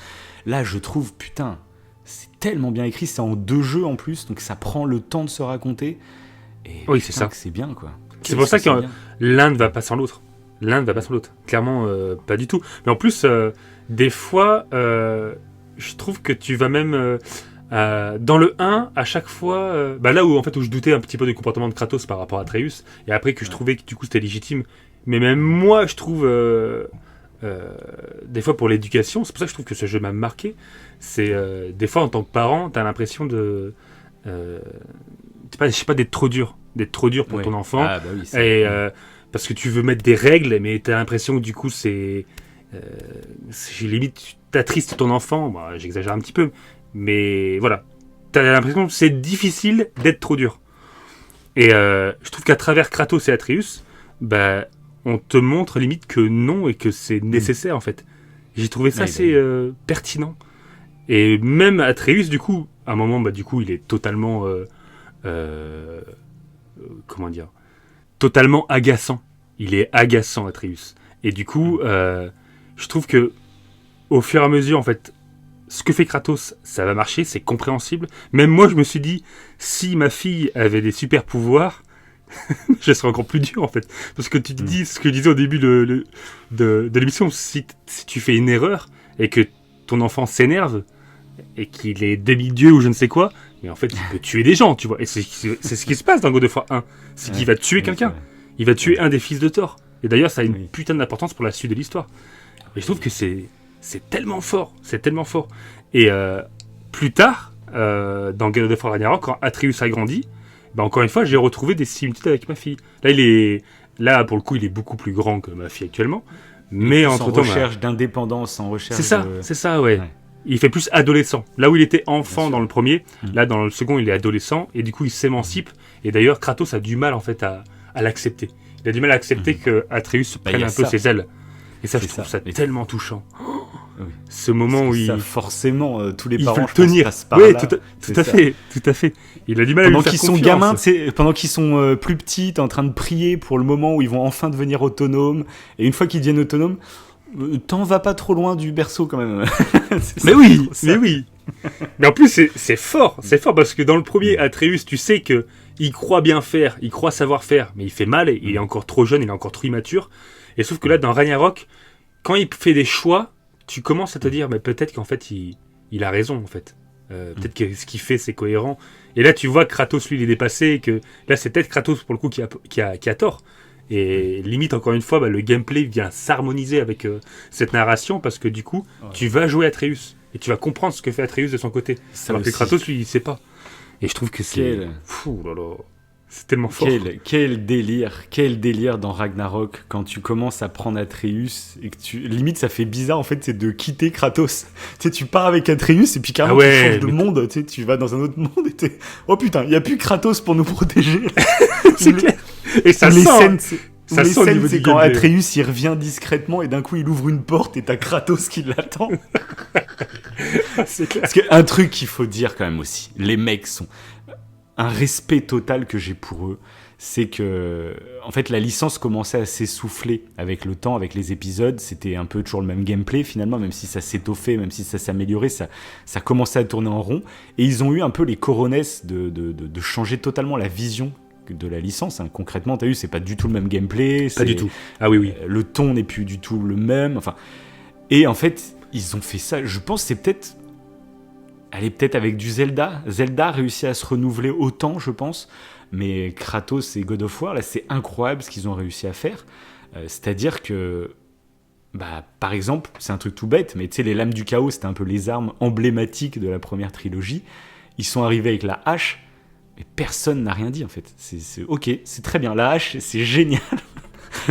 Là, je trouve, putain, c'est tellement bien écrit, c'est en 2 jeux en plus, donc ça prend le temps de se raconter. Et oui, c'est ça. C'est bien, quoi. C'est pour ça que l'un ne va pas sans l'autre. Clairement, pas du tout. Mais en plus, des fois, je trouve que tu vas même... dans le 1, à chaque fois, là où je doutais un petit peu du comportement de Kratos par rapport à Atreus, et après que je trouvais que du coup c'était légitime, mais même moi je trouve des fois pour l'éducation, c'est pour ça que je trouve que ce jeu m'a marqué, c'est des fois en tant que parent t'as l'impression de je sais pas, d'être trop dur pour ton enfant, parce que tu veux mettre des règles, mais t'as l'impression que du coup c'est limite tu t'attristes ton enfant, j'exagère un petit peu, mais voilà, t'as l'impression que c'est difficile d'être trop dur. Et je trouve qu'à travers Kratos et Atreus, on te montre limite que non et que c'est nécessaire en fait. J'ai trouvé ça assez pertinent. Et même Atreus, du coup, à un moment, du coup, il est totalement, comment dire, totalement agaçant. Il est agaçant, Atreus. Et du coup, je trouve que au fur et à mesure, en fait, ce que fait Kratos, ça va marcher, c'est compréhensible. Même moi, je me suis dit, si ma fille avait des super pouvoirs, je serais encore plus dur, en fait. Parce que tu te dis, ce que je disais au début de l'émission, si tu fais une erreur et que ton enfant s'énerve et qu'il est demi-dieu ou je ne sais quoi, mais en fait, il peut tuer des gens, tu vois. Et c'est ce qui se passe dans God of War 1. C'est qu'il va tuer quelqu'un. Il va tuer un des fils de Thor. Et d'ailleurs, ça a une putain d'importance pour la suite de l'histoire. Et je trouve que c'est tellement fort. C'est tellement fort. Et plus tard, dans God of War Ragnarok, quand Atreus a grandi, encore une fois, j'ai retrouvé des similitudes avec ma fille. Là, pour le coup, il est beaucoup plus grand que ma fille actuellement. Mais entre-temps, en recherche d'indépendance, en recherche c'est ça, ouais. Il fait plus adolescent. Là où il était enfant dans le premier, là, dans le second, il est adolescent. Et du coup, il s'émancipe. Et d'ailleurs, Kratos a du mal, en fait, à l'accepter. Il a du mal à accepter que Atreus prenne un peu ses ailes. Et ça, je trouve ça tellement touchant. Ce moment où forcément, tous les il parents veut tenir. Oui, tout à fait. Il a du mal à lui faire confiance. Pendant qu'ils sont plus petits, t'es en train de prier pour le moment où ils vont enfin devenir autonomes. Et une fois qu'ils deviennent autonomes, t'en vas pas trop loin du berceau quand même. Mais oui. Mais en plus, c'est fort. C'est fort parce que dans le premier, Atreus, tu sais que il croit bien faire, il croit savoir faire, mais il fait mal. Et il est encore trop jeune, il est encore trop immature. Et sauf que là, dans Ragnarok, quand il fait des choix, tu commences à te dire, mais peut-être qu'en fait, il a raison, en fait. Peut-être que ce qu'il fait, c'est cohérent. Et là, tu vois que Kratos, lui, il est dépassé, et que là, c'est peut-être Kratos, pour le coup, qui a tort. Et limite, encore une fois, le gameplay vient s'harmoniser avec cette narration, parce que du coup, tu vas jouer Atreus. Et tu vas comprendre ce que fait Atreus de son côté. Alors que Kratos, lui, il sait pas. Et je trouve que c'est... Fou, là là. C'est tellement fort. Quel délire dans Ragnarok quand tu commences à prendre Atreus et que limite ça fait bizarre en fait, c'est de quitter Kratos. Tu sais, tu pars avec Atreus et puis carrément tu changes de monde, tu sais, tu vas dans un autre monde et oh putain, il y a plus Kratos pour nous protéger. C'est clair. Et ça les sent. Scènes, Ça les sent au scènes, niveau c'est du quand gameplay. Atreus il revient discrètement et d'un coup il ouvre une porte et t'as Kratos qui l'attend. C'est clair. Parce qu'un truc qu'il faut dire quand même aussi, les mecs sont un respect total que j'ai pour eux, c'est que en fait la licence commençait à s'essouffler avec le temps, avec les épisodes, c'était un peu toujours le même gameplay finalement, même si ça s'étoffait, même si ça s'améliorait, ça commençait à tourner en rond, et ils ont eu un peu les coronesses de changer totalement la vision de la licence, hein. Concrètement, t'as vu, c'est pas du tout le même gameplay, Pas du tout. Ah oui. Le ton n'est plus du tout le même, enfin, et en fait ils ont fait ça, je pense que c'est peut-être avec du Zelda. Zelda a réussi à se renouveler autant, je pense. Mais Kratos et God of War, là, c'est incroyable ce qu'ils ont réussi à faire. C'est-à-dire que, par exemple, c'est un truc tout bête, mais tu sais, les lames du chaos, c'était un peu les armes emblématiques de la première trilogie. Ils sont arrivés avec la hache, mais personne n'a rien dit, en fait. Ok, c'est très bien. La hache, c'est génial.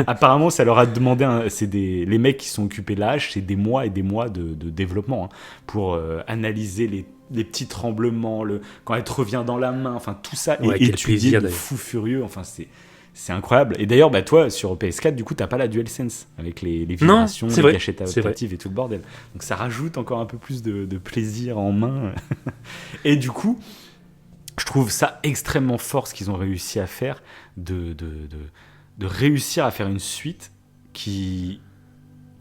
Apparemment, ça leur a demandé, les mecs qui sont occupés de la hache, c'est des mois et des mois de développement, hein, pour analyser les petits tremblements, quand elle te revient dans la main, enfin tout ça, Ouais, et étudié de fou furieux, enfin c'est incroyable. Et d'ailleurs, toi, sur PS4, du coup, t'as pas la DualSense, avec les vibrations, les gâchettes adaptatives et tout le bordel. Donc ça rajoute encore un peu plus de plaisir en main. Et du coup, je trouve ça extrêmement fort, ce qu'ils ont réussi à faire, de réussir à faire une suite qui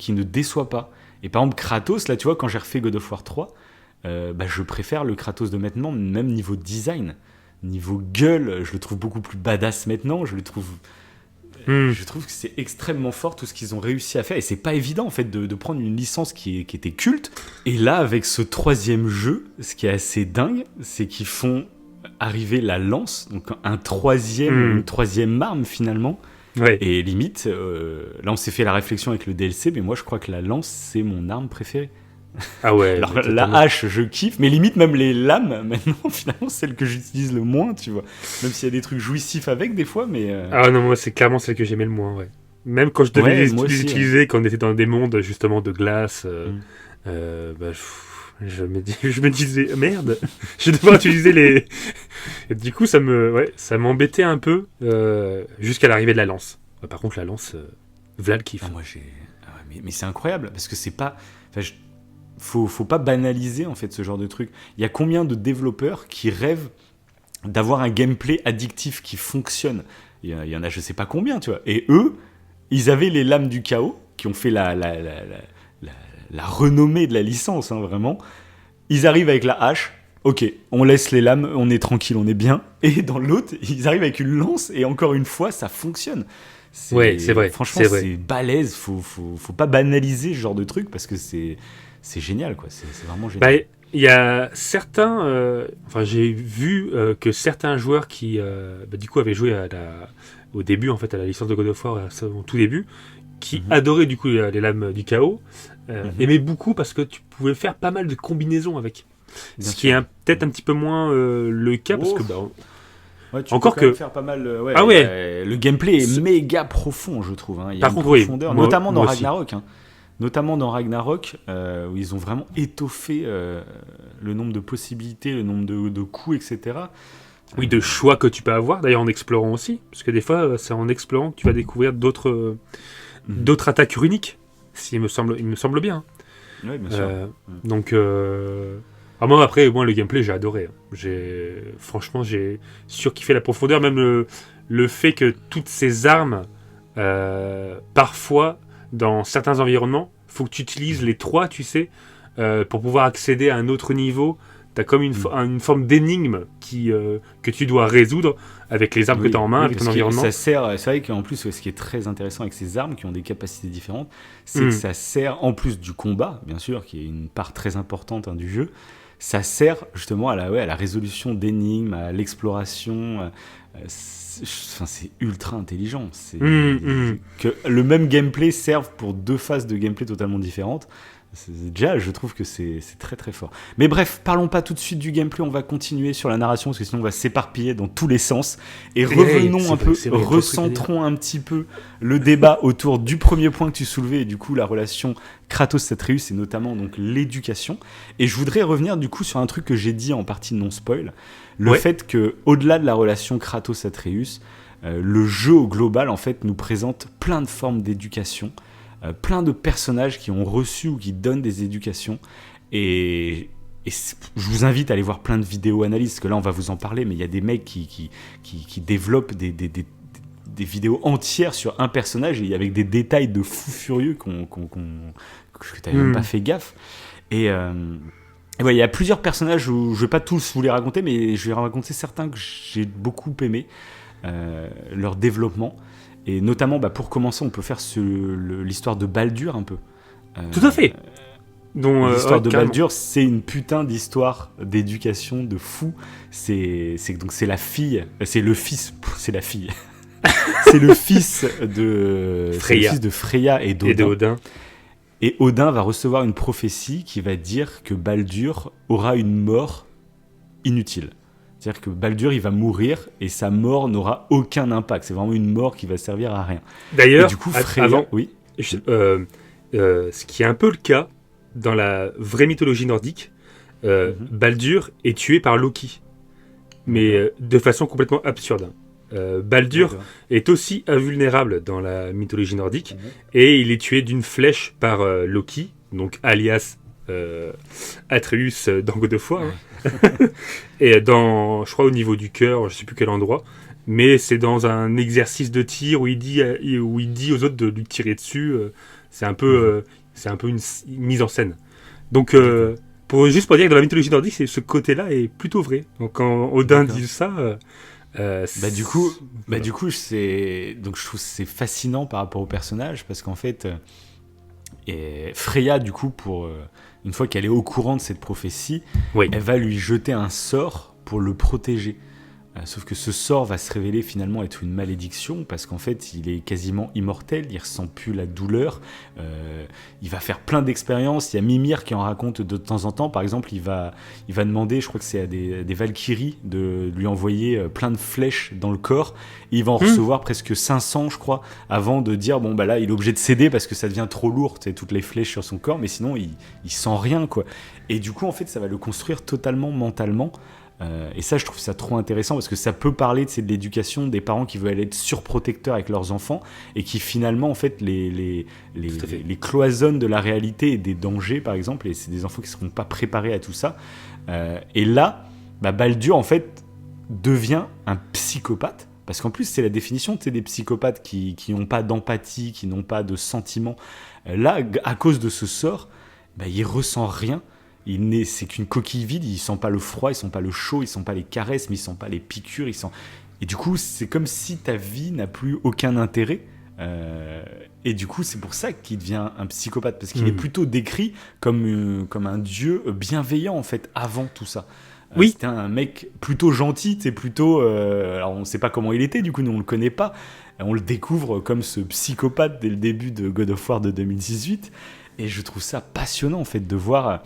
ne déçoit pas. Et par exemple, Kratos, là, tu vois, quand j'ai refait God of War 3, je préfère le Kratos de maintenant, même niveau design, niveau gueule, je le trouve beaucoup plus badass maintenant, je trouve que c'est extrêmement fort tout ce qu'ils ont réussi à faire, et c'est pas évident en fait de prendre une licence qui était culte, et là avec ce troisième jeu, ce qui est assez dingue, c'est qu'ils font arriver la lance, donc une troisième arme finalement. Ouais. Et limite, là on s'est fait la réflexion avec le DLC, mais moi je crois que la lance c'est mon arme préférée. Ah ouais. Alors, la hache, je kiffe, mais limite même les lames, maintenant, finalement, celle que j'utilise le moins, tu vois. Même s'il y a des trucs jouissif avec, des fois, mais... Ah non, moi, c'est clairement celle que j'aimais le moins, ouais. Même quand je devais les utiliser, quand on était dans des mondes, justement, de glace, je me disais, merde, je vais devoir utiliser les... Et du coup, ça m'embêtait un peu, jusqu'à l'arrivée de la lance. Par contre, la lance, Vlad kiffe. Mais c'est incroyable, parce que c'est pas... Faut pas banaliser en fait ce genre de truc. Il y a combien de développeurs qui rêvent d'avoir un gameplay addictif qui fonctionne? Il y en a je sais pas combien, tu vois. Et eux, ils avaient les lames du chaos qui ont fait la renommée de la licence, hein, vraiment. Ils arrivent avec la hache. Ok, on laisse les lames, on est tranquille, on est bien. Et dans l'autre, ils arrivent avec une lance et encore une fois, ça fonctionne. C'est vrai. Franchement, c'est balèze. Faut pas banaliser ce genre de truc parce que c'est génial, quoi. C'est vraiment génial. Il y a certains... j'ai vu que certains joueurs qui, du coup, avaient joué au début, en fait, à la licence de God of War, au tout début, qui adoraient, du coup, les lames du chaos, aimaient beaucoup parce que tu pouvais faire pas mal de combinaisons avec. Qui est peut-être un petit peu moins le cas, parce que... tu encore peux faire pas mal. Le gameplay est méga profond, je trouve. Hein. Il y a une profondeur, notamment dans Ragnarok. Hein. Notamment dans Ragnarok, où ils ont vraiment étoffé le nombre de possibilités, le nombre de coups, etc. Oui, de choix que tu peux avoir, d'ailleurs en explorant aussi, parce que des fois, c'est en explorant que tu vas découvrir d'autres attaques uniques, il me semble bien. Oui, bien sûr. Donc, moi, après, le gameplay, j'ai adoré. Franchement, j'ai surkiffé la profondeur, même le fait que toutes ces armes, parfois, dans certains environnements, faut que tu utilises les 3, tu sais, pour pouvoir accéder à un autre niveau. T'as comme une forme d'énigme que tu dois résoudre avec les armes que tu as en main, avec ton environnement. Ça sert, c'est vrai qu'en plus, ce qui est très intéressant avec ces armes qui ont des capacités différentes, c'est que ça sert, en plus du combat, bien sûr, qui est une part très importante du jeu, ça sert justement à la résolution d'énigmes, à l'exploration. C'est ultra intelligent. Que le même gameplay serve pour 2 phases de gameplay totalement différentes. Déjà, je trouve que c'est très très fort. Mais bref, parlons pas tout de suite du gameplay, on va continuer sur la narration, parce que sinon on va s'éparpiller dans tous les sens. Et revenons un peu, recentrons un petit peu le débat autour du premier point que tu soulevais, et du coup la relation Kratos-Atreus, et notamment donc l'éducation. Et je voudrais revenir du coup sur un truc que j'ai dit en partie non spoil, le fait que au-delà de la relation Kratos-Atreus, le jeu au global en fait nous présente plein de formes d'éducation, plein de personnages qui ont reçu ou qui donnent des éducations, et je vous invite à aller voir plein de vidéos analyses, parce que là on va vous en parler, mais il y a des mecs qui développent des vidéos entières sur un personnage, et avec des détails de fou furieux que tu n'avais même pas fait gaffe. Et il y a plusieurs personnages où je ne vais pas tous vous les raconter, mais je vais raconter certains que j'ai beaucoup aimé leur développement. Et notamment, pour commencer, on peut faire l'histoire de Baldur un peu. Tout à fait. L'histoire de Baldur, c'est une putain d'histoire d'éducation de fou. C'est la fille, c'est le fils, c'est la fille. C'est le fils de Freya et d'Odin. Et Odin va recevoir une prophétie qui va dire que Baldur aura une mort inutile. C'est-à-dire que Baldur, il va mourir et sa mort n'aura aucun impact. C'est vraiment une mort qui va servir à rien. D'ailleurs, et du coup, Freya, ce qui est un peu le cas dans la vraie mythologie nordique, Baldur est tué par Loki, mais de façon complètement absurde. Baldur est aussi invulnérable dans la mythologie nordique, et il est tué d'une flèche par Loki, donc alias Atreus dans God of War, et je crois au niveau du cœur, je sais plus quel endroit, mais c'est dans un exercice de tir où il dit aux autres de lui tirer dessus. C'est un peu une mise en scène. Donc pour dire que dans la mythologie nordique, ce côté-là est plutôt vrai. Donc quand Odin dit ça, du coup, je trouve que c'est fascinant par rapport au personnage, parce qu'en fait, Freya, du coup, une fois qu'elle est au courant de cette prophétie, elle va lui jeter un sort pour le protéger. Sauf que ce sort va se révéler finalement être une malédiction, parce qu'en fait il est quasiment immortel, il ressent plus la douleur, il va faire plein d'expériences. Il y a Mimir qui en raconte de temps en temps. Par exemple, il va demander, je crois que c'est à des Valkyries, de lui envoyer plein de flèches dans le corps, et il va en recevoir presque 500 je crois, avant de dire là il est obligé de céder parce que ça devient trop lourd, toutes les flèches sur son corps, mais sinon il sent rien, quoi. Et du coup en fait ça va le construire totalement mentalement. Et ça, je trouve ça trop intéressant, parce que ça peut parler de l'éducation des parents qui veulent être surprotecteurs avec leurs enfants, et qui finalement en fait les cloisonnent de la réalité et des dangers, par exemple, et c'est des enfants qui ne seront pas préparés à tout ça. Et là, Baldur en fait devient un psychopathe, parce qu'en plus c'est la définition des psychopathes qui n'ont pas d'empathie, qui n'ont pas de sentiments. Là, à cause de ce sort, il ressent rien. C'est qu'une coquille vide, il sent pas le froid, il sent pas le chaud, il sent pas les caresses, mais il sent pas les piqûres, et du coup c'est comme si ta vie n'a plus aucun intérêt, et du coup c'est pour ça qu'il devient un psychopathe, parce qu'il est plutôt décrit comme un dieu bienveillant en fait avant tout ça. C'était un mec plutôt gentil, alors on sait pas comment il était, du coup nous on le connaît pas, on le découvre comme ce psychopathe dès le début de God of War de 2018, et je trouve ça passionnant en fait de voir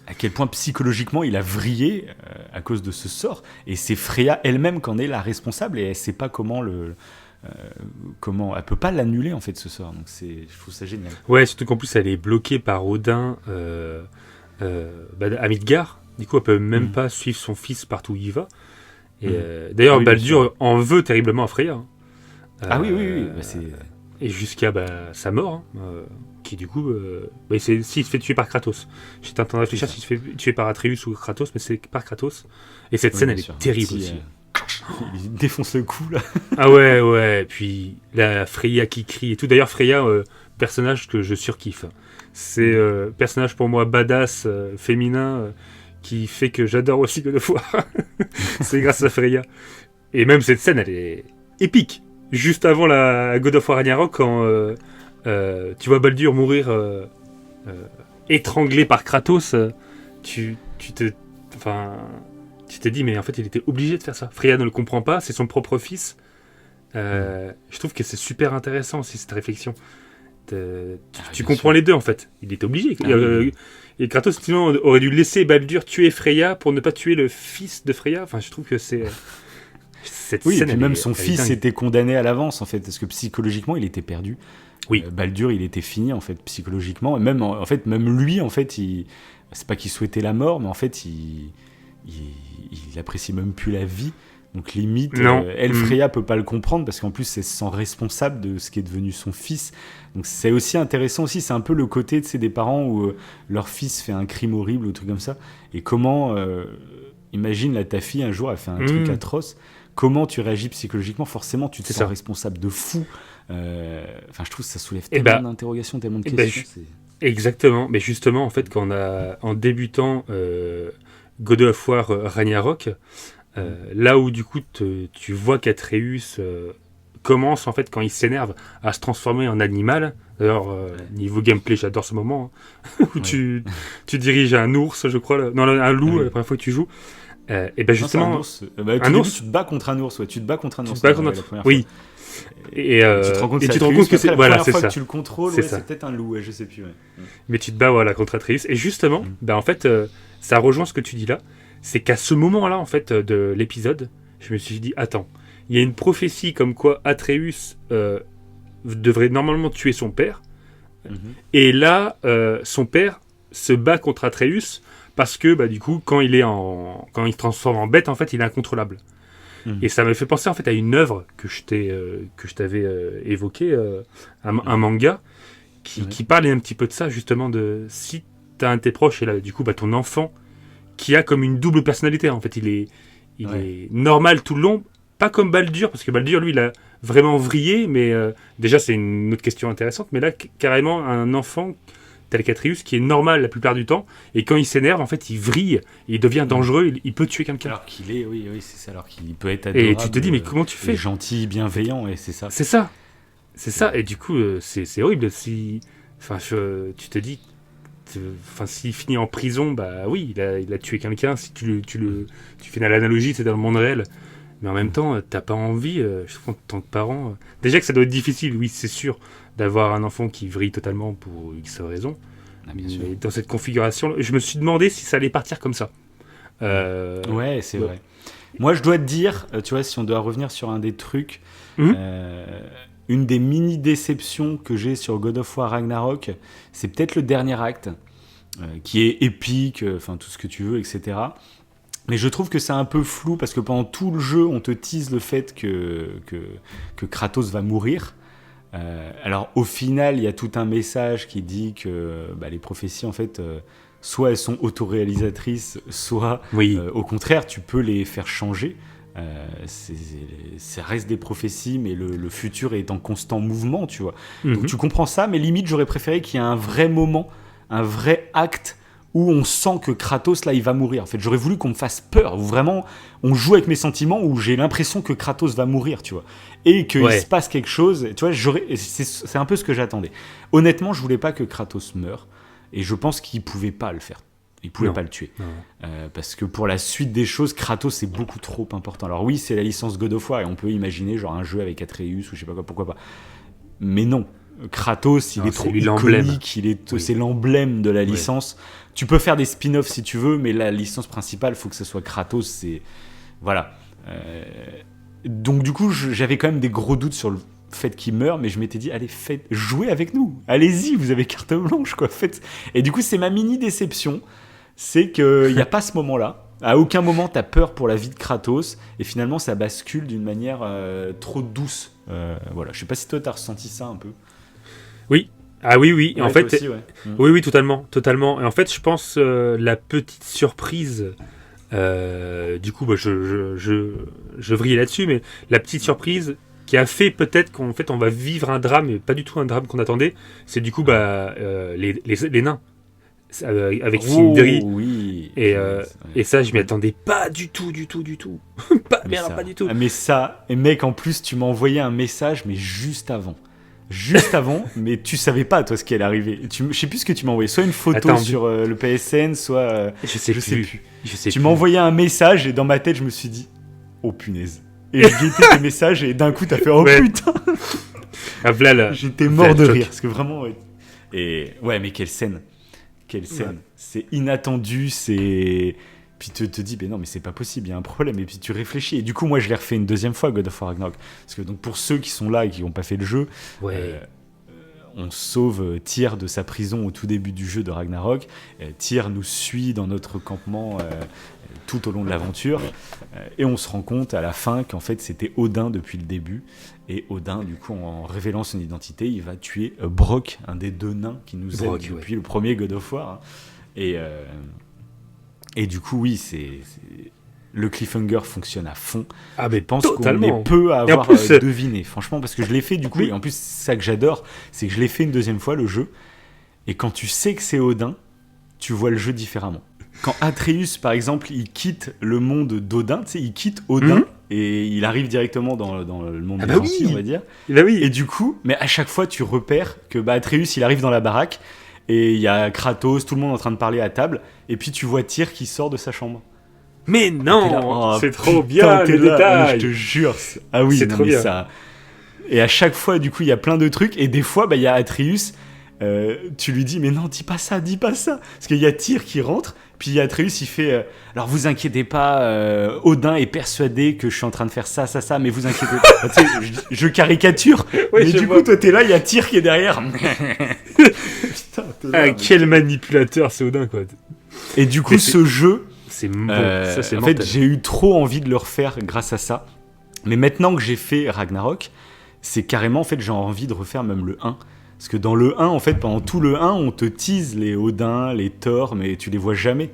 à quel point psychologiquement il a vrillé à cause de ce sort, et c'est Freya elle-même qu'en est la responsable, et elle sait pas comment elle peut pas l'annuler en fait, ce sort. Donc je trouve ça génial. Ouais, surtout qu'en plus elle est bloquée par Odin à Midgard, du coup elle peut même pas suivre son fils partout où il va, et d'ailleurs Baldur en veut terriblement à Freya, oui. et jusqu'à sa mort, qui du coup s'il se fait tuer par Kratos. J'étais en train de réfléchir s'il se fait tuer par Atreus ou Kratos, mais c'est par Kratos, et cette scène elle est terrible aussi. Il défonce le cou là. Ah ouais, puis la Freya qui crie et tout. D'ailleurs Freya, personnage que je surkiffe, c'est personnage pour moi badass, féminin, qui fait que j'adore aussi God of War. C'est grâce à Freya. Et même cette scène elle est épique, juste avant la God of War Ragnarok, quand tu vois Baldur mourir étranglé par Kratos, tu te dis mais en fait il était obligé de faire ça. Freya ne le comprend pas, c'est son propre fils. Je trouve que c'est super intéressant aussi cette réflexion. tu comprends les deux en fait. Il était obligé. Et Kratos sinon aurait dû laisser Baldur tuer Freya pour ne pas tuer le fils de Freya. Enfin, je trouve que c'est cette scène. Et puis même son fils était condamné à l'avance en fait, parce que psychologiquement il était perdu. Oui. Baldur, il était fini en fait psychologiquement. Et même même lui en fait, c'est pas qu'il souhaitait la mort, mais en fait il apprécie même plus la vie. Donc limite, Freya peut pas le comprendre parce qu'en plus elle se sent responsable de ce qui est devenu son fils. Donc c'est aussi intéressant aussi, c'est un peu le côté des parents où leur fils fait un crime horrible ou un truc comme ça. Et comment, imagine là ta fille un jour elle fait un truc atroce, comment tu réagis psychologiquement? Forcément tu te sens responsable de fou. Enfin je trouve que ça soulève tellement d'interrogations, tellement de questions. Exactement, mais justement en fait quand en débutant God of War Ragnarok, là où du coup tu vois qu'Atreus commence en fait quand il s'énerve à se transformer en animal. D'ailleurs niveau gameplay j'adore ce moment où tu diriges un ours je crois, un loup la première fois que tu joues. Et ben justement un ours, tu te bats contre un ours, tu te bats contre un ours. Oui. Et tu te rends compte que c'est la première fois que tu le contrôles, c'est peut-être un loup, je sais plus. Mais tu te bats contre Atreus et justement, en fait ça rejoint ce que tu dis là. C'est qu'à ce moment-là, en fait, de l'épisode, je me suis dit, attends, il y a une prophétie comme quoi Atreus devrait normalement tuer son père. Et là, son père se bat contre Atreus parce que, du coup, quand il se transforme en bête, en fait, il est incontrôlable. Et ça me fait penser, en fait, à une œuvre que je t'avais évoquée, un manga, qui parlait un petit peu de ça, justement, de si t'as un de tes proches et là, du coup, ton enfant qui a comme une double personnalité en fait, il est normal tout le long, pas comme Baldur parce que Baldur lui il a vraiment vrillé, mais déjà c'est une autre question intéressante, mais là carrément un enfant tel qu'Atreus qui est normal la plupart du temps et quand il s'énerve en fait il vrille, il devient dangereux, il peut tuer quelqu'un. Alors qu'il est c'est ça, alors qu'il peut être adorable. Et tu te dis mais comment tu fais? Gentil, bienveillant, et c'est ça. C'est ça et du coup c'est horrible tu te dis s'il finit en prison, oui, il a tué quelqu'un. Si tu fais l'analogie, c'est dans le monde réel. Mais en même temps, t'as pas envie, je trouve, en tant que parent. Déjà que ça doit être difficile, oui, c'est sûr, d'avoir un enfant qui vrille totalement pour X raisons. Bien sûr. Mais dans cette configuration, je me suis demandé si ça allait partir comme ça. Ouais, c'est vrai. Moi, je dois te dire, tu vois, si on doit revenir sur un des trucs, une des mini-déceptions que j'ai sur God of War Ragnarok, c'est peut-être le dernier acte, qui est épique, tout ce que tu veux, etc. Mais je trouve que c'est un peu flou, parce que pendant tout le jeu, on te tease le fait que Kratos va mourir. Alors, au final, il y a tout un message qui dit que les prophéties, en fait, soit elles sont autoréalisatrices, soit, au contraire, tu peux les faire changer. Ça reste des prophéties, mais le futur est en constant mouvement, tu vois. Donc tu comprends ça, mais limite j'aurais préféré qu'il y ait un vrai moment, un vrai acte où on sent que Kratos là il va mourir. En fait, j'aurais voulu qu'on me fasse peur, où vraiment on joue avec mes sentiments, où j'ai l'impression que Kratos va mourir, tu vois, et qu'il se passe quelque chose. Tu vois, c'est un peu ce que j'attendais. Honnêtement, je voulais pas que Kratos meure, et je pense qu'il pouvait pas le faire. Il pouvait pas le tuer. Parce que pour la suite des choses, Kratos c'est beaucoup trop important. Alors oui, c'est la licence God of War et on peut imaginer genre un jeu avec Atreus ou je sais pas quoi, pourquoi pas. Mais non, Kratos, il est trop iconique, c'est l'emblème de la licence. Tu peux faire des spin-offs si tu veux, mais la licence principale, faut que ce soit Kratos. C'est... Voilà. Donc du coup, j'avais quand même des gros doutes sur le fait qu'il meure, mais je m'étais dit, allez, jouez avec nous. Allez-y, vous avez carte blanche, quoi. Faites... Et du coup, c'est ma mini-déception. C'est qu'il n'y a pas ce moment-là. À aucun moment, tu as peur pour la vie de Kratos. Et finalement, ça bascule d'une manière trop douce. Voilà. Je sais pas si toi, tu as ressenti ça un peu. Oui. Ah oui. Ouais, en fait, aussi, oui, totalement. Et en fait, je pense la petite surprise... du coup, je vrille là-dessus, mais la petite surprise qui a fait peut-être qu'en fait, on va vivre un drame, mais pas du tout un drame qu'on attendait, c'est du coup les nains. Avec Sindri. Oui. Et ça, je m'y attendais pas du tout. pas du tout. Mais ça, et mec, en plus, tu m'as envoyé un message, mais juste avant, mais tu savais pas, toi, ce qui allait arriver. Je sais plus ce que tu m'as envoyé. Soit une photo sur le PSN, soit. Je sais plus. Tu m'as envoyé un message, et dans ma tête, je me suis dit, oh punaise. Et j'ai guetté tes messages, et d'un coup, t'as fait, oh putain. Ah, voilà, j'étais mort de rire parce que vraiment. Ouais. Et ouais, mais quelle scène, ouais. C'est inattendu, c'est. Puis tu te dis, mais non, mais c'est pas possible, il y a un problème. Et puis tu réfléchis. Et du coup, moi, je l'ai refait une deuxième fois, God of War Ragnarok. Parce que donc, pour ceux qui sont là et qui n'ont pas fait le jeu, on sauve Tyr de sa prison au tout début du jeu de Ragnarok. Tyr nous suit dans notre campement tout au long de l'aventure. Et on se rend compte à la fin qu'en fait, c'était Odin depuis le début. Et Odin, du coup, en révélant son identité, il va tuer Brok, un des deux nains qui nous aide depuis le premier God of War. Et du coup, oui, le cliffhanger fonctionne à fond. Ah, mais je pense qu'on est peu à avoir deviné, franchement, parce que je l'ai fait du coup. Et en plus, c'est ça que j'adore, c'est que je l'ai fait une deuxième fois, le jeu. Et quand tu sais que c'est Odin, tu vois le jeu différemment. Quand Atreus, par exemple, il quitte le monde d'Odin, tu sais, il quitte Odin et il arrive directement dans le monde des gentils, on va dire. Et du coup, mais à chaque fois, tu repères que Atreus, il arrive dans la baraque. Et il y a Kratos, tout le monde en train de parler à table, et puis tu vois Tyr qui sort de sa chambre. Mais non, c'est trop bien le détail. Je te jure. Ah oui, c'est trop bien. Ça. Et à chaque fois, du coup, il y a plein de trucs, et des fois, il y a Atreus. Tu lui dis, mais non, dis pas ça. Parce qu'il y a Tyr qui rentre, puis il y a Atreus, il fait alors vous inquiétez pas, Odin est persuadé que je suis en train de faire ça, mais vous inquiétez pas. Tu sais, je caricature, mais du coup, toi, t'es là, il y a Tyr qui est derrière. Putain, quel manipulateur, c'est Odin, quoi. Et du coup, ce jeu, c'est bon. Ça, c'est en mortel. fait, j'ai eu trop envie de le refaire grâce à ça. Mais maintenant que j'ai fait Ragnarok, c'est carrément, en fait, j'ai envie de refaire même le 1. Parce que dans le 1, en fait, pendant tout le 1, on te tease les Odin, les Thor, mais tu les vois jamais.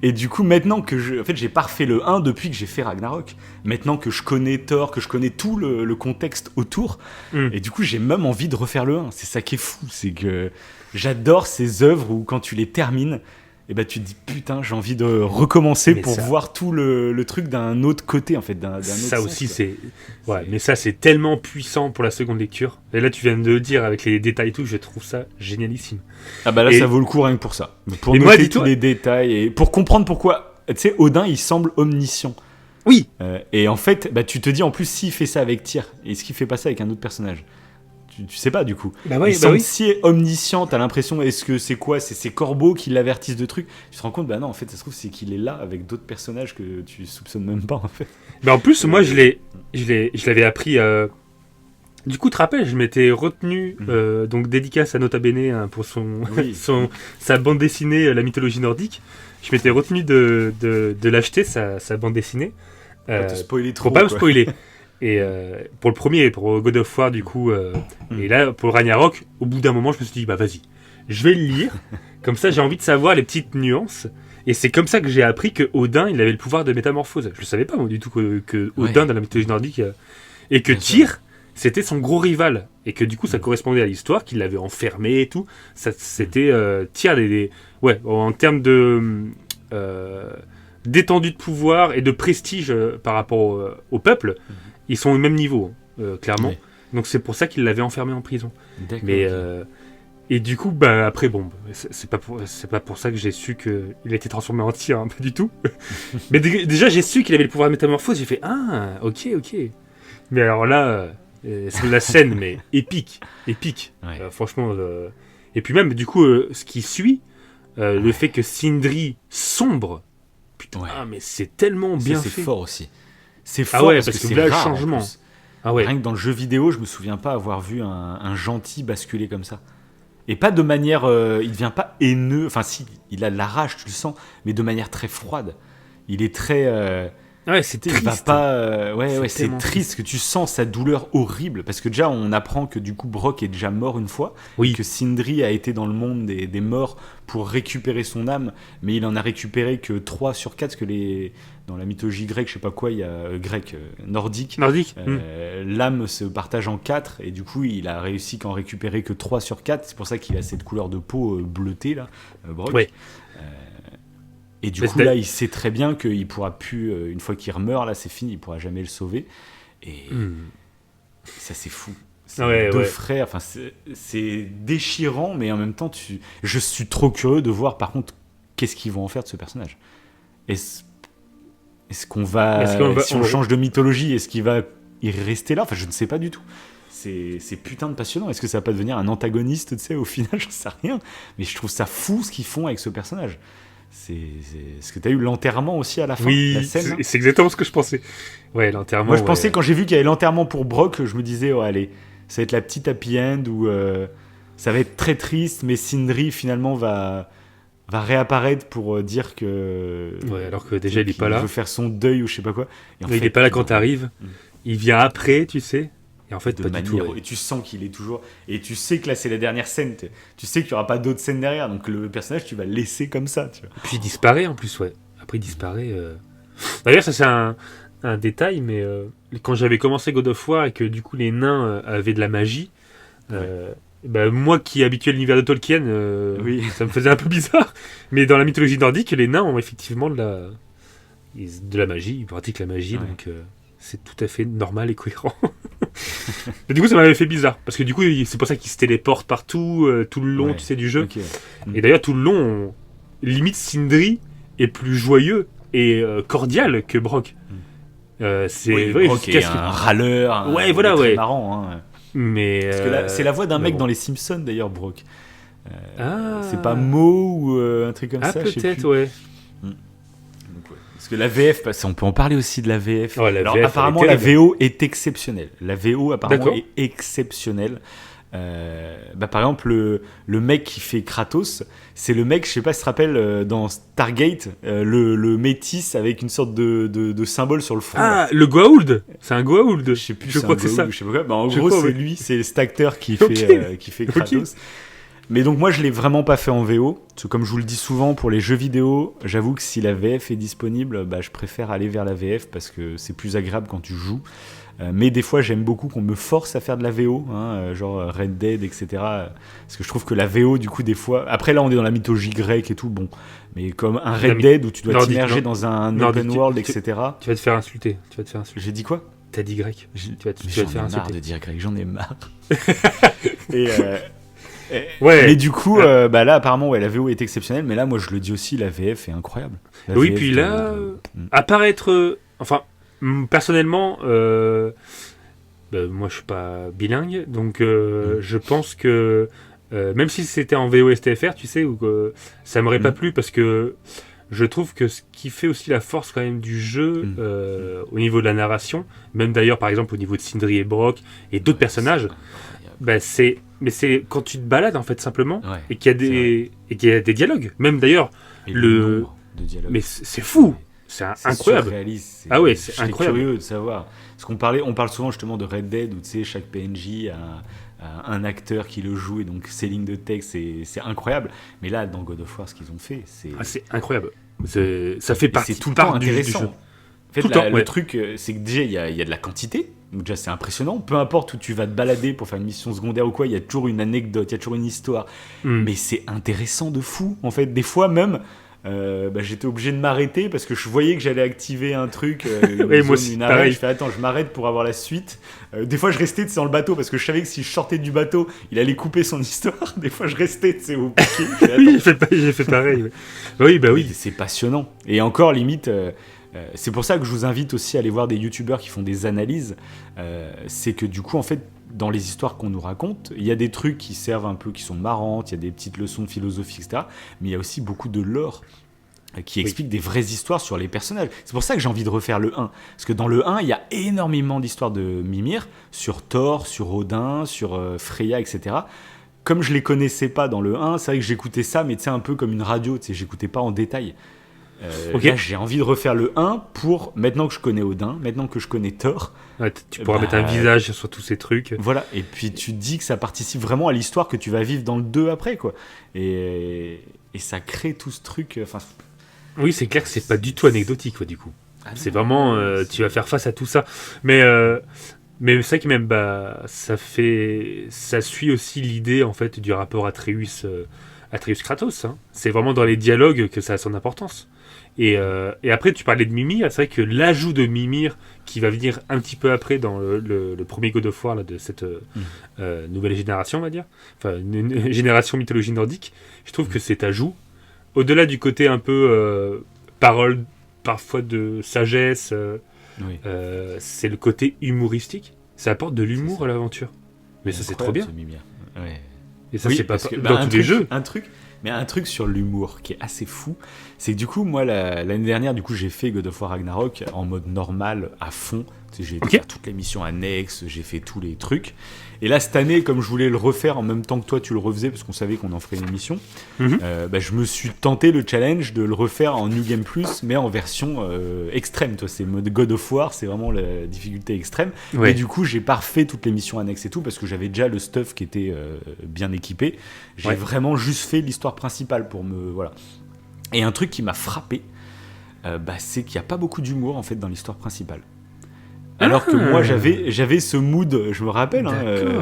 Et du coup, maintenant que j'ai pas refait le 1 depuis que j'ai fait Ragnarok. Maintenant que je connais Thor, que je connais tout le contexte autour, et du coup, j'ai même envie de refaire le 1. C'est ça qui est fou, c'est que j'adore ces œuvres où quand tu les termines, et tu te dis putain, j'ai envie de recommencer pour voir tout le truc d'un autre côté, en fait, d'un autre ça sens, aussi, mais ça, c'est tellement puissant pour la seconde lecture. Et là, tu viens de le dire avec les détails et tout, je trouve ça génialissime. Ah là, ça vaut le coup rien que pour ça. Pour noter tous les détails et pour comprendre pourquoi, tu sais, Odin, il semble omniscient. Oui. Et en fait, tu te dis en plus, s'il fait ça avec Tyr, est-ce qu'il fait pas ça avec un autre personnage ? Tu sais pas du coup. Il semble si omniscient, t'as l'impression, est-ce que c'est quoi ? C'est ces corbeaux qui l'avertissent de trucs ? Tu te rends compte, non, en fait, ça se trouve, c'est qu'il est là avec d'autres personnages que tu soupçonnes même pas, en fait. En plus, moi, je l'avais appris. Du coup, tu te rappelles, je m'étais retenu, donc dédicace à Nota Bene pour sa bande dessinée, la mythologie nordique. Je m'étais retenu de l'acheter, sa bande dessinée. Pas te spoiler trop. Pour pas me spoiler. Et pour le premier, pour God of War, du coup, et là, pour Ragnarok, au bout d'un moment, je me suis dit, vas-y, je vais le lire. Comme ça, j'ai envie de savoir les petites nuances. Et c'est comme ça que j'ai appris que Odin, il avait le pouvoir de métamorphose. Je ne savais pas, moi, du tout, que Odin, dans la mythologie nordique, et que Tyr, c'était son gros rival. Et que du coup, ça correspondait à l'histoire, qu'il l'avait enfermé et tout. C'était Tyr, en termes d'étendue de pouvoir et de prestige par rapport au peuple. Ils sont au même niveau, clairement. Oui. Donc c'est pour ça qu'il l'avait enfermé en prison. D'accord. Mais et du coup, après, c'est pas pour ça que j'ai su qu'il a été transformé en Tyr, hein, pas du tout. Mais déjà, j'ai su qu'il avait le pouvoir de métamorphose. J'ai fait ok. Mais alors là, c'est la scène, mais épique. Ouais. Franchement. Et puis même, du coup, ce qui suit, le fait que Sindri sombre. Putain, mais c'est tellement bien fait. C'est fort aussi. C'est fort parce que c'est là, rare, le changement. Rien que dans le jeu vidéo, je me souviens pas avoir vu un gentil basculer comme ça. Et pas de manière... il devient pas haineux. Enfin si, il a de la rage, tu le sens, mais de manière très froide. Il est très... c'est triste. Il va pas, c'est triste que tu sens sa douleur horrible. Parce que déjà, on apprend que du coup, Brok est déjà mort une fois. Oui. Et que Sindri a été dans le monde des morts pour récupérer son âme. Mais il en a récupéré que 3 sur 4. Parce que dans la mythologie grecque, je sais pas quoi, il y a nordique. L'âme se partage en 4. Et du coup, il a réussi qu'en récupérer que 3 sur 4. C'est pour ça qu'il a cette couleur de peau bleutée, là, Brok. Oui. Et du coup, là, il sait très bien qu'il pourra plus, une fois qu'il meurt, là, c'est fini, il pourra jamais le sauver. Et ça, c'est fou. C'est deux frères, enfin, c'est déchirant, mais en même temps, je suis trop curieux de voir, par contre, qu'est-ce qu'ils vont en faire de ce personnage. Est-ce qu'on va, si on change de mythologie, est-ce qu'il va y rester là ? Enfin, je ne sais pas du tout. c'est putain de passionnant. Est-ce que ça va pas devenir un antagoniste, tu sais, au final, j'en sais rien. Mais je trouve ça fou ce qu'ils font avec ce personnage. Est-ce que t'as eu l'enterrement aussi à la fin, Oui, la scène, c'est exactement ce que je pensais. Ouais, l'enterrement. Moi, je pensais, quand j'ai vu qu'il y avait l'enterrement pour Brock, je me disais, oh, allez, ça va être la petite happy end où ça va être très triste, mais Sindri, finalement, va réapparaître pour dire que... Ouais, alors que déjà, il est pas là. Il veut faire son deuil ou je sais pas quoi. Et en il fait, est pas là quand t'arrives. Il vient après, tu sais. Et en fait, de pas du tout. manière, et tu sens qu'il est toujours... Et tu sais que là, c'est la dernière scène. Tu sais qu'il n'y aura pas d'autres scènes derrière. Donc le personnage, tu vas le laisser comme ça. Tu vois. Et puis il disparaît en plus, ouais. Après, il disparaît. D'ailleurs, ça, c'est un détail, mais quand j'avais commencé God of War et que du coup, les nains avaient de la magie, moi qui est habitué à l'univers de Tolkien, ça me faisait un peu bizarre. Mais dans la mythologie nordique, les nains ont effectivement de la magie. Ils pratiquent la magie, donc c'est tout à fait normal et cohérent. Mais du coup, ça m'avait fait bizarre. Parce que du coup, c'est pour ça qu'ils se téléportent partout, tout le long, tu sais, du jeu. Okay. Et d'ailleurs, tout le long, limite, Sindri est plus joyeux et cordial que Brock. C'est vrai, Brock est un râleur. Très marrant. Hein. Mais parce que là, c'est la voix d'un mec dans les Simpsons, d'ailleurs, Brock. C'est pas Mo ou un truc comme ça, peut-être, ouais. Parce que la VF, on peut en parler aussi de la VF. Ouais, Alors, VF, apparemment, la VO est exceptionnelle. La VO, apparemment, est exceptionnelle. Par exemple, le mec qui fait Kratos, c'est le mec, je sais pas si tu te rappelles, dans Stargate, le métis avec une sorte de symbole sur le front. Ah, le Goa'uld. C'est un Goa'uld. Je sais plus, je crois que c'est ça. Je sais pas quoi. En gros, c'est lui, c'est cet acteur qui fait Kratos. Mais donc moi je l'ai vraiment pas fait en VO, parce que comme je vous le dis souvent pour les jeux vidéo, j'avoue que si la VF est disponible, je préfère aller vers la VF parce que c'est plus agréable quand tu joues. Mais des fois j'aime beaucoup qu'on me force à faire de la VO, genre Red Dead, etc. Parce que je trouve que la VO du coup des fois... Après là on est dans la mythologie grecque et tout, bon. Mais comme un Red Dead où tu dois t'immerger dans un open world, etc. Tu vas te faire insulter. J'ai dit quoi ? T'as dit grec. Tu vas te faire insulter. J'en ai marre de dire grec, j'en ai marre. Mais du coup, là apparemment la VO est exceptionnelle, mais là moi je le dis aussi, la VF est incroyable. Oui, VF, puis là, apparaître, personnellement, moi je suis pas bilingue, donc je pense que même si c'était en VO STFR, tu sais, ça m'aurait pas plu parce que je trouve que ce qui fait aussi la force quand même du jeu au niveau de la narration, même d'ailleurs par exemple au niveau de Sindri et Brock et d'autres personnages, c'est quand tu te balades en fait simplement et qu'il y a des dialogues, même d'ailleurs le nombre de dialogues. Mais c'est fou, c'est incroyable. Surréaliste. C'est incroyable. Curieux de savoir parce on parle souvent justement de Red Dead où tu sais chaque PNJ a un acteur qui le joue et donc ces lignes de texte c'est incroyable. Mais là dans God of War ce qu'ils ont fait c'est incroyable. Ça fait partie. C'est tout le temps intéressant. Du jeu. En fait, le truc, c'est que déjà, il y a de la quantité. Donc déjà, c'est impressionnant. Peu importe où tu vas te balader pour faire une mission secondaire ou quoi, il y a toujours une anecdote, il y a toujours une histoire. Mais c'est intéressant de fou. En fait, des fois même, j'étais obligé de m'arrêter parce que je voyais que j'allais activer un truc, une arrêt. Je fais, attends, je m'arrête pour avoir la suite. Des fois, je restais dans le bateau parce que je savais que si je sortais du bateau, il allait couper son histoire. Des fois, je restais au piquet. Oui, j'ai fait pareil. Oui. C'est passionnant. Et encore, limite... c'est pour ça que je vous invite aussi à aller voir des youtubeurs qui font des analyses. C'est que du coup, en fait, dans les histoires qu'on nous raconte, il y a des trucs qui servent un peu, qui sont marrantes, il y a des petites leçons de philosophie, etc. Mais il y a aussi beaucoup de lore qui explique des vraies histoires sur les personnages. C'est pour ça que j'ai envie de refaire le 1. Parce que dans le 1, il y a énormément d'histoires de Mimir, sur Thor, sur Odin, sur Freya, etc. Comme je les connaissais pas dans le 1, c'est vrai que j'écoutais ça, mais tu sais, un peu comme une radio, tu sais, j'écoutais pas en détail. Là, j'ai envie de refaire le 1 pour, maintenant que je connais Odin, maintenant que je connais Thor... tu pourras mettre un visage sur tous ces trucs. Voilà, et puis tu te dis que ça participe vraiment à l'histoire que tu vas vivre dans le 2 après, quoi. Et ça crée tout ce truc... Oui, c'est clair que c'est pas du tout anecdotique, quoi, du coup. C'est vraiment... tu vas faire face à tout ça. Mais c'est vrai que même, ça suit aussi l'idée, en fait, du rapport Atreus-Kratos. Hein. C'est vraiment dans les dialogues que ça a son importance. Et après, tu parlais de Mimir. C'est vrai que l'ajout de Mimir, qui va venir un petit peu après dans le premier God of War là, de cette nouvelle génération, on va dire, enfin une génération mythologie nordique, je trouve que cet ajout, au-delà du côté un peu parole parfois de sagesse, c'est le côté humoristique. Ça apporte de l'humour à l'aventure. Mais ça, c'est trop bien. Mimir. Ouais. Et ça, c'est pas que, dans tous les jeux. Un truc sur l'humour qui est assez fou, c'est que du coup, moi, l'année dernière, du coup, j'ai fait God of War Ragnarok en mode normal, à fond. Tu sais, j'ai fait toutes les missions annexes, j'ai fait tous les trucs. Et là, cette année, comme je voulais le refaire en même temps que toi, tu le refaisais, parce qu'on savait qu'on en ferait une émission, je me suis tenté le challenge de le refaire en New Game Plus, mais en version extrême. Toi, c'est mode God of War, c'est vraiment la difficulté extrême. Ouais. Et du coup, j'ai pas refait toutes les missions annexes et tout, parce que j'avais déjà le stuff qui était bien équipé. J'ai vraiment juste fait l'histoire principale pour me... Voilà. Et un truc qui m'a frappé, c'est qu'il n'y a pas beaucoup d'humour, en fait, dans l'histoire principale. Alors que moi, j'avais ce mood, je me rappelle,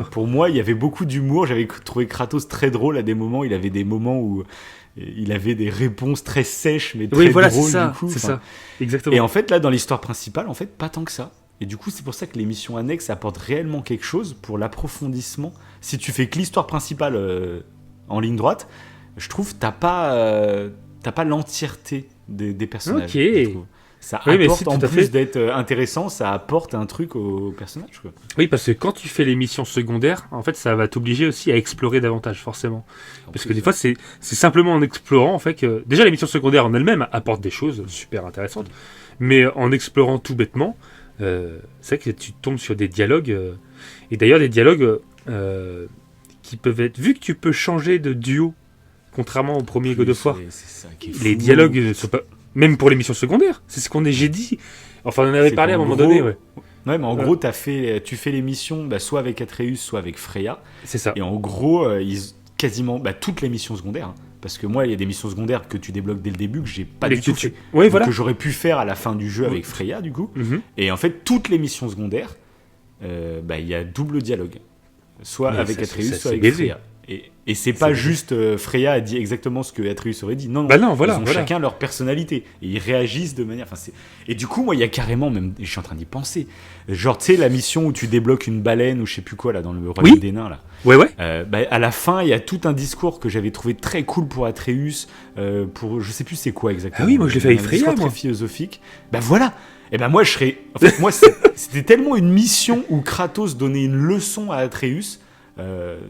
pour moi, il y avait beaucoup d'humour. J'avais trouvé Kratos très drôle à des moments. Il avait des moments où il avait des réponses très sèches, mais très drôles, du coup. C'est ça, exactement. Et en fait, là, dans l'histoire principale, en fait, pas tant que ça. Et du coup, c'est pour ça que les missions annexes apportent réellement quelque chose pour l'approfondissement. Si tu fais que l'histoire principale en ligne droite, je trouve que t'as pas l'entièreté des personnages. Ok. Ça apporte, en plus d'être intéressant, ça apporte un truc au personnage, quoi. Oui, parce que quand tu fais les missions secondaires, en fait, ça va t'obliger aussi à explorer davantage, forcément. Parce que des fois, c'est simplement en explorant, en fait, que... Déjà, les missions secondaires en elles-mêmes apportent des choses super intéressantes, mais en explorant tout bêtement, c'est vrai que tu tombes sur des dialogues, et d'ailleurs, des dialogues qui peuvent être... Vu que tu peux changer de duo, contrairement au premier God of War, les dialogues ne sont pas... Même pour les missions secondaires, c'est ce j'ai dit. Enfin, on en avait parlé à un moment donné. Ouais, mais en gros, tu fais les missions soit avec Atreus, soit avec Freya. C'est ça. Et en gros, quasiment toutes les missions secondaires. Hein, parce que moi, il y a des missions secondaires que tu débloques dès le début que j'ai pas du tout fait. Ouais, voilà. Que j'aurais pu faire à la fin du jeu avec Freya, du coup. Et en fait, toutes les missions secondaires, il y a double dialogue. Soit avec Atreus, soit avec Freya. Et c'est pas juste Freya a dit exactement ce que Atreus aurait dit. Non, voilà, ils ont chacun leur personnalité. Et ils réagissent de manière... Et du coup, moi, il y a carrément, même, je suis en train d'y penser, genre, tu sais, la mission où tu débloques une baleine ou je sais plus quoi, là, dans le royaume des nains, là. Ouais. À la fin, il y a tout un discours que j'avais trouvé très cool pour Atreus, pour... Je sais plus c'est quoi exactement. Ah oui, moi, je l'ai fait avec Freya, moi. Très philosophique. Voilà. Et moi, je serais... En fait, moi, c'était tellement une mission où Kratos donnait une leçon à Atreus...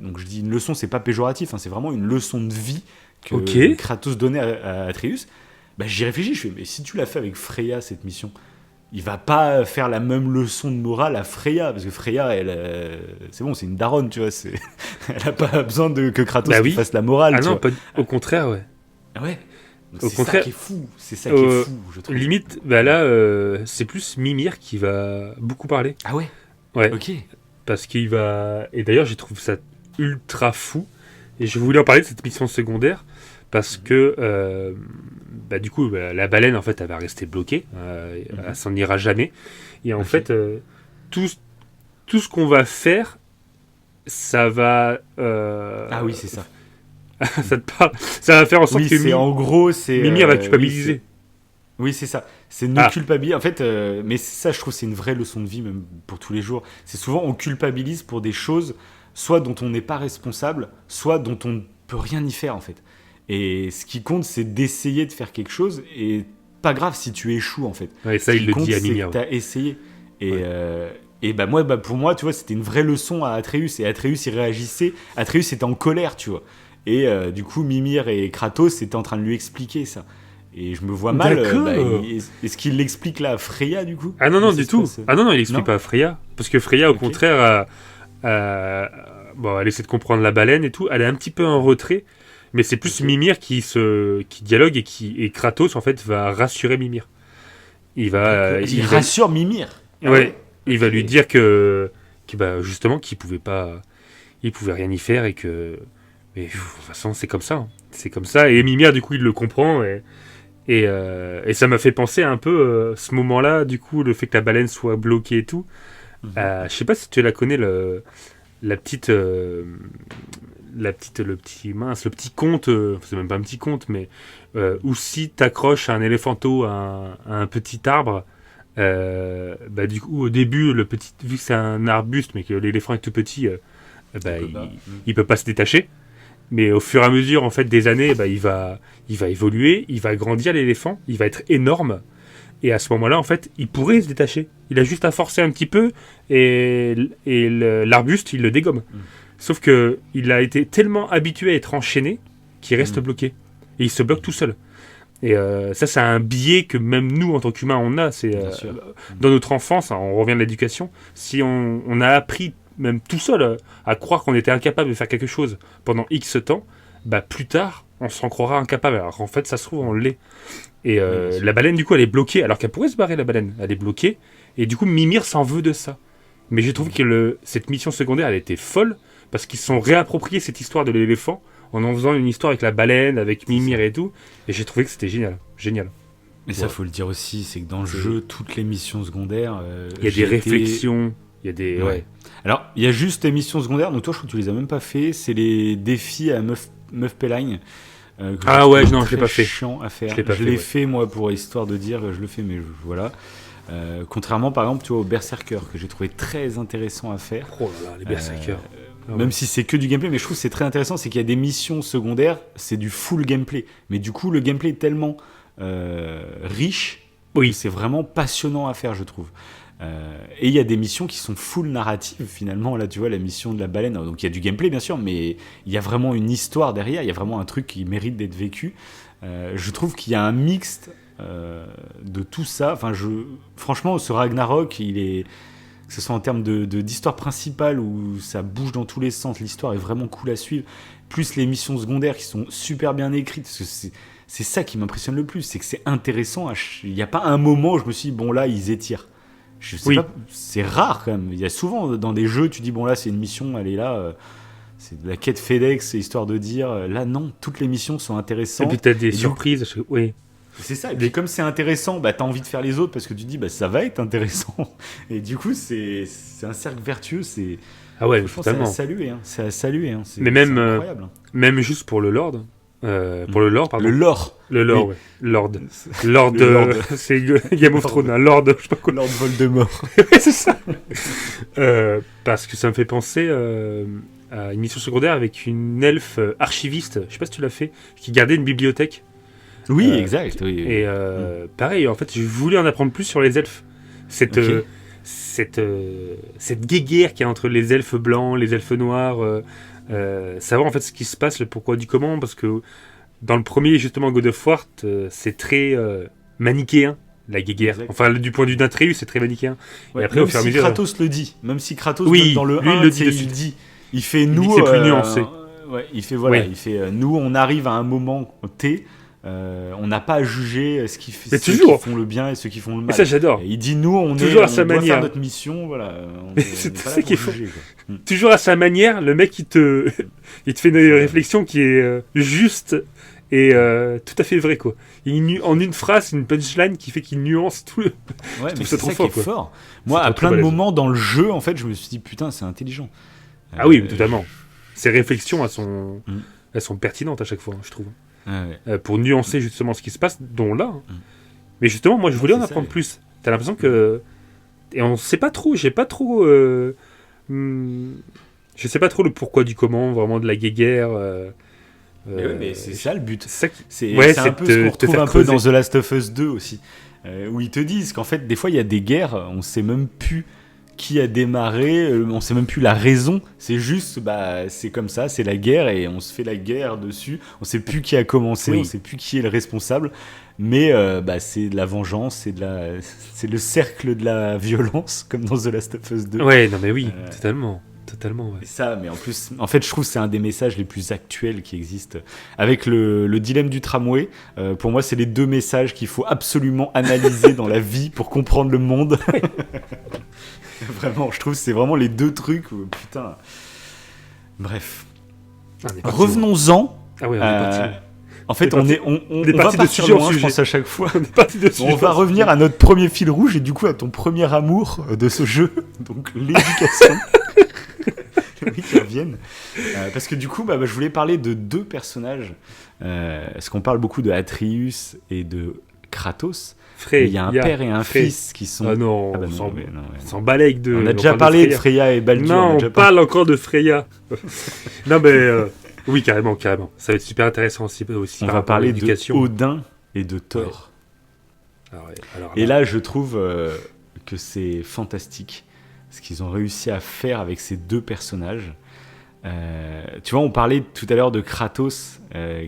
donc je dis une leçon, c'est pas péjoratif, c'est vraiment une leçon de vie que Kratos donnait à Atreus. J'y réfléchis, je fais, mais si tu l'as fait avec Freya cette mission, il va pas faire la même leçon de morale à Freya, parce que Freya, c'est bon, c'est une daronne, tu vois, elle a pas besoin que Kratos fasse la morale. Ah non, au contraire, ouais. Ah ouais. Au contraire, c'est ça qui est fou, je trouve. Limite, là, c'est plus Mimir qui va beaucoup parler. Ah ouais. Ouais. Ok. Parce qu'il va... Et d'ailleurs, j'ai trouvé ça ultra fou. Et je voulais en parler de cette mission secondaire. Parce que, du coup, la baleine, en fait, elle va rester bloquée. Elle s'en ira jamais. Et en fait, tout ce qu'on va faire, ça va... Ah oui, c'est ça. Ça te parle. Ça va faire en sorte que en gros, Mimir va culpabiliser. Oui, c'est ça. C'est ne culpabiliser. En fait, mais ça, je trouve, c'est une vraie leçon de vie, même pour tous les jours. C'est souvent, on culpabilise pour des choses, soit dont on n'est pas responsable, soit dont on ne peut rien y faire, en fait. Et ce qui compte, c'est d'essayer de faire quelque chose, et pas grave si tu échoues, en fait. Ouais, ça, il le dit à Mimir. Tu as essayé. Et moi, pour moi, tu vois, c'était une vraie leçon à Atreus. Et Atreus, il réagissait. Atreus était en colère, tu vois. Et du coup, Mimir et Kratos étaient en train de lui expliquer ça. Et je me vois mal. Est-ce qu'il l'explique là à Freya, du coup? Ah non, du tout. Ah non, il l'explique pas à Freya. Parce que Freya, au contraire, elle essaie de comprendre la baleine et tout. Elle est un petit peu en retrait. Mais c'est plus Mimir qui dialogue et Kratos, en fait, va rassurer Mimir. Il rassure Mimir. Ouais. Il va lui dire que justement, qu'il pouvait rien y faire et que. Mais de toute façon, c'est comme ça. Hein. C'est comme ça. Et Mimir, du coup, il le comprend. Et ça m'a fait penser un peu ce moment-là, du coup, le fait que la baleine soit bloquée et tout. Je sais pas si tu la connais, le petit conte, c'est même pas un petit conte, mais où si t'accroches un éléphanteau à un petit arbre, du coup, au début, vu que c'est un arbuste, mais que l'éléphant est tout petit, il peut pas se détacher. Mais au fur et à mesure, en fait, des années, il va évoluer, il va grandir l'éléphant, il va être énorme. Et à ce moment-là, en fait, il pourrait se détacher. Il a juste à forcer un petit peu et l'arbuste, il le dégomme. Sauf que il a été tellement habitué à être enchaîné qu'il reste bloqué. Et il se bloque tout seul. Et ça, c'est un biais que même nous, en tant qu'humains, on a. C'est dans notre enfance, on revient de l'éducation. Si on a appris, même tout seul, à croire qu'on était incapable de faire quelque chose pendant X temps, bah plus tard, on s'en croira incapable. Alors qu'en fait, ça se trouve, on l'est. Et la baleine, du coup, elle est bloquée. Alors qu'elle pourrait se barrer, la baleine. Elle est bloquée. Et du coup, Mimir s'en veut de ça. Mais j'ai trouvé que cette mission secondaire, elle était folle. Parce qu'ils se sont réappropriés cette histoire de l'éléphant en faisant une histoire avec la baleine, avec Mimir et tout. Et j'ai trouvé que c'était génial. Génial. Mais ça, faut le dire aussi, c'est que dans le jeu, toutes les missions secondaires... il y a des réflexions, il y a des... Ouais. Alors, il y a juste les missions secondaires, donc toi, je crois que tu les as même pas fait. C'est les défis à Meuf Pélagne. Ah ouais, non, je l'ai pas fait. Chiant à faire. Je l'ai fait, moi, pour histoire de dire, je le fais, mais voilà. Contrairement, par exemple, tu vois, au Berserker, que j'ai trouvé très intéressant à faire. Oh là là, les Berserkers. Même si c'est que du gameplay, mais je trouve que c'est très intéressant, c'est qu'il y a des missions secondaires, c'est du full gameplay. Mais du coup, le gameplay est tellement riche, que c'est vraiment passionnant à faire, je trouve. Et il y a des missions qui sont full narratives, finalement. Là, tu vois, la mission de la baleine, donc il y a du gameplay, bien sûr, mais il y a vraiment une histoire derrière, il y a vraiment un truc qui mérite d'être vécu. Je trouve qu'il y a un mixte de tout ça. Enfin, franchement, ce Ragnarok, il est... que ce soit en termes d'histoire principale où ça bouge dans tous les sens, l'histoire est vraiment cool à suivre, plus les missions secondaires qui sont super bien écrites, parce que c'est ça qui m'impressionne le plus, c'est que c'est intéressant, il n'y a pas un moment où je me suis dit, bon là, ils étirent. Je sais pas, c'est rare quand même, il y a souvent dans des jeux, tu dis, bon là, c'est une mission, elle est là, c'est de la quête FedEx, histoire de dire, là non, toutes les missions sont intéressantes. Et puis t'as des surprises, oui. C'est ça, et puis comme c'est intéressant, bah, t'as envie de faire les autres parce que tu te dis bah, ça va être intéressant. Et du coup, c'est un cercle vertueux. Ah ouais, totalement. C'est à saluer. Hein. Mais même, même juste pour le Lord. Pour le Lord, pardon. Le lore. Le Lord, oui. Lord. Lord, c'est Game of Thrones, Lord, je sais pas quoi. Lord Voldemort. C'est ça. Parce que ça me fait penser à une mission secondaire avec une elfe archiviste, je sais pas si tu l'as fait, qui gardait une bibliothèque. Oui, exact. Oui. Et pareil, en fait, je voulais en apprendre plus sur les elfes. Cette guéguerre qu'il y a entre les elfes blancs, les elfes noirs, savoir en fait ce qui se passe, le pourquoi du comment, parce que dans le premier, justement, God of War, c'est très manichéen, la guéguerre. Exact. Enfin, du point de vue d'Atreus, c'est très manichéen. Ouais, et après, au fur et à mesure... Kratos le dit. Même si Kratos, oui, dans le lui, 1, il dit. Il fait nous... c'est plus nuancé. Ouais, il fait, voilà, il fait nous, on arrive à un moment T... on n'a pas à juger ceux qui font le bien et ceux qui font le mal. Et ça, j'adore. Et il dit nous, on toujours à sa doit manière. Faire notre mission, voilà. C'est ça qu'il faut. Toujours à sa manière, le mec il te fait une réflexion qui est juste et tout à fait vraie quoi. En une phrase, une punchline qui fait qu'il nuance tout. Ouais, mais c'est ça qui est fort. Moi, à plein de moments dans le jeu, en fait, je me suis dit putain, c'est intelligent. Ah oui, totalement. Ses réflexions, elles sont pertinentes à chaque fois, je trouve. Ah ouais. Pour nuancer justement ce qui se passe, dont là. Mais justement, moi je voulais en apprendre plus. T'as l'impression que. Et on sait pas trop, j'ai pas trop. Je sais pas trop le pourquoi du comment, vraiment de la guéguerre. Mais c'est ça le but. C'est un peu ce qu'on retrouve un peu dans The Last of Us 2 aussi. Où ils te disent qu'en fait, des fois il y a des guerres, on sait même plus qui a démarré, on sait même plus la raison, c'est juste c'est comme ça, c'est la guerre et on se fait la guerre dessus, on sait plus qui a commencé, on sait plus qui est le responsable, mais c'est de la vengeance, c'est le cercle de la violence comme dans The Last of Us 2. Ouais, non mais oui, totalement. Ouais. Et ça, mais en plus, en fait, je trouve que c'est un des messages les plus actuels qui existent. Avec le dilemme du tramway, pour moi, c'est les deux messages qu'il faut absolument analyser dans la vie pour comprendre le monde. Vraiment, je trouve que c'est vraiment les deux trucs où, putain. Bref. Revenons-en. Ah ouais, on est parti. En fait, on va partir loin, je pense, à chaque fois. On va revenir à notre premier fil rouge et du coup à ton premier amour de ce jeu, donc l'éducation. Oui, qui reviennent. Parce que du coup, je voulais parler de deux personnages. Parce qu'on parle beaucoup de Atreus et de Kratos. Il y a un père et un fils qui sont... Ah non, on s'en balaye de... On a déjà parlé de Freya et Baldur. Non, on parle encore de Freya. Non, mais... oui, carrément. Ça va être super intéressant aussi on va parler de Odin et de Thor. Et là, je trouve que c'est fantastique ce qu'ils ont réussi à faire avec ces deux personnages. Tu vois, on parlait tout à l'heure de Kratos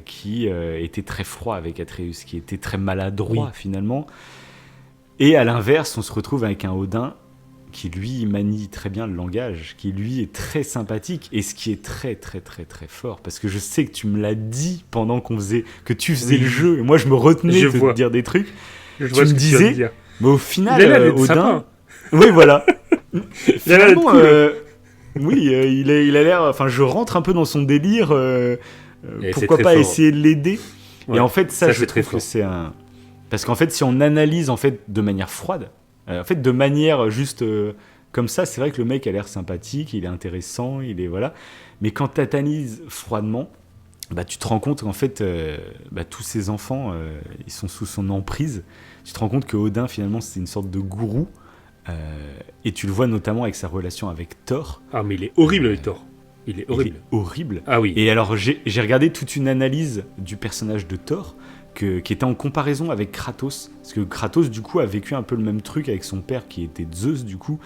qui était très froid avec Atreus, qui était très maladroit finalement. Et à l'inverse, on se retrouve avec un Odin qui lui manie très bien le langage, qui lui est très sympathique, et ce qui est très très très très fort, parce que je sais que tu me l'as dit pendant que tu faisais le jeu, et moi je me retenais de te dire des trucs. Tu me disais, mais au final, Odin, oui voilà, finalement, oui, il a l'air, enfin je rentre un peu dans son délire, pourquoi pas essayer de l'aider. Et en fait ça je trouve que c'est un, parce qu'en fait si on analyse en fait de manière froide, en fait, de manière juste comme ça, c'est vrai que le mec a l'air sympathique, il est intéressant, il est voilà. Mais quand tu analyses froidement, bah, tu te rends compte qu'en fait, tous ces enfants, ils sont sous son emprise. Tu te rends compte que Odin, finalement, c'est une sorte de gourou. Et tu le vois notamment avec sa relation avec Thor. Ah, mais il est horrible, le Thor. Il est horrible. Il est horrible. Ah oui. Et alors, j'ai regardé toute une analyse du personnage de Thor. Qui était en comparaison avec Kratos, parce que Kratos du coup a vécu un peu le même truc avec son père qui était Zeus du coup,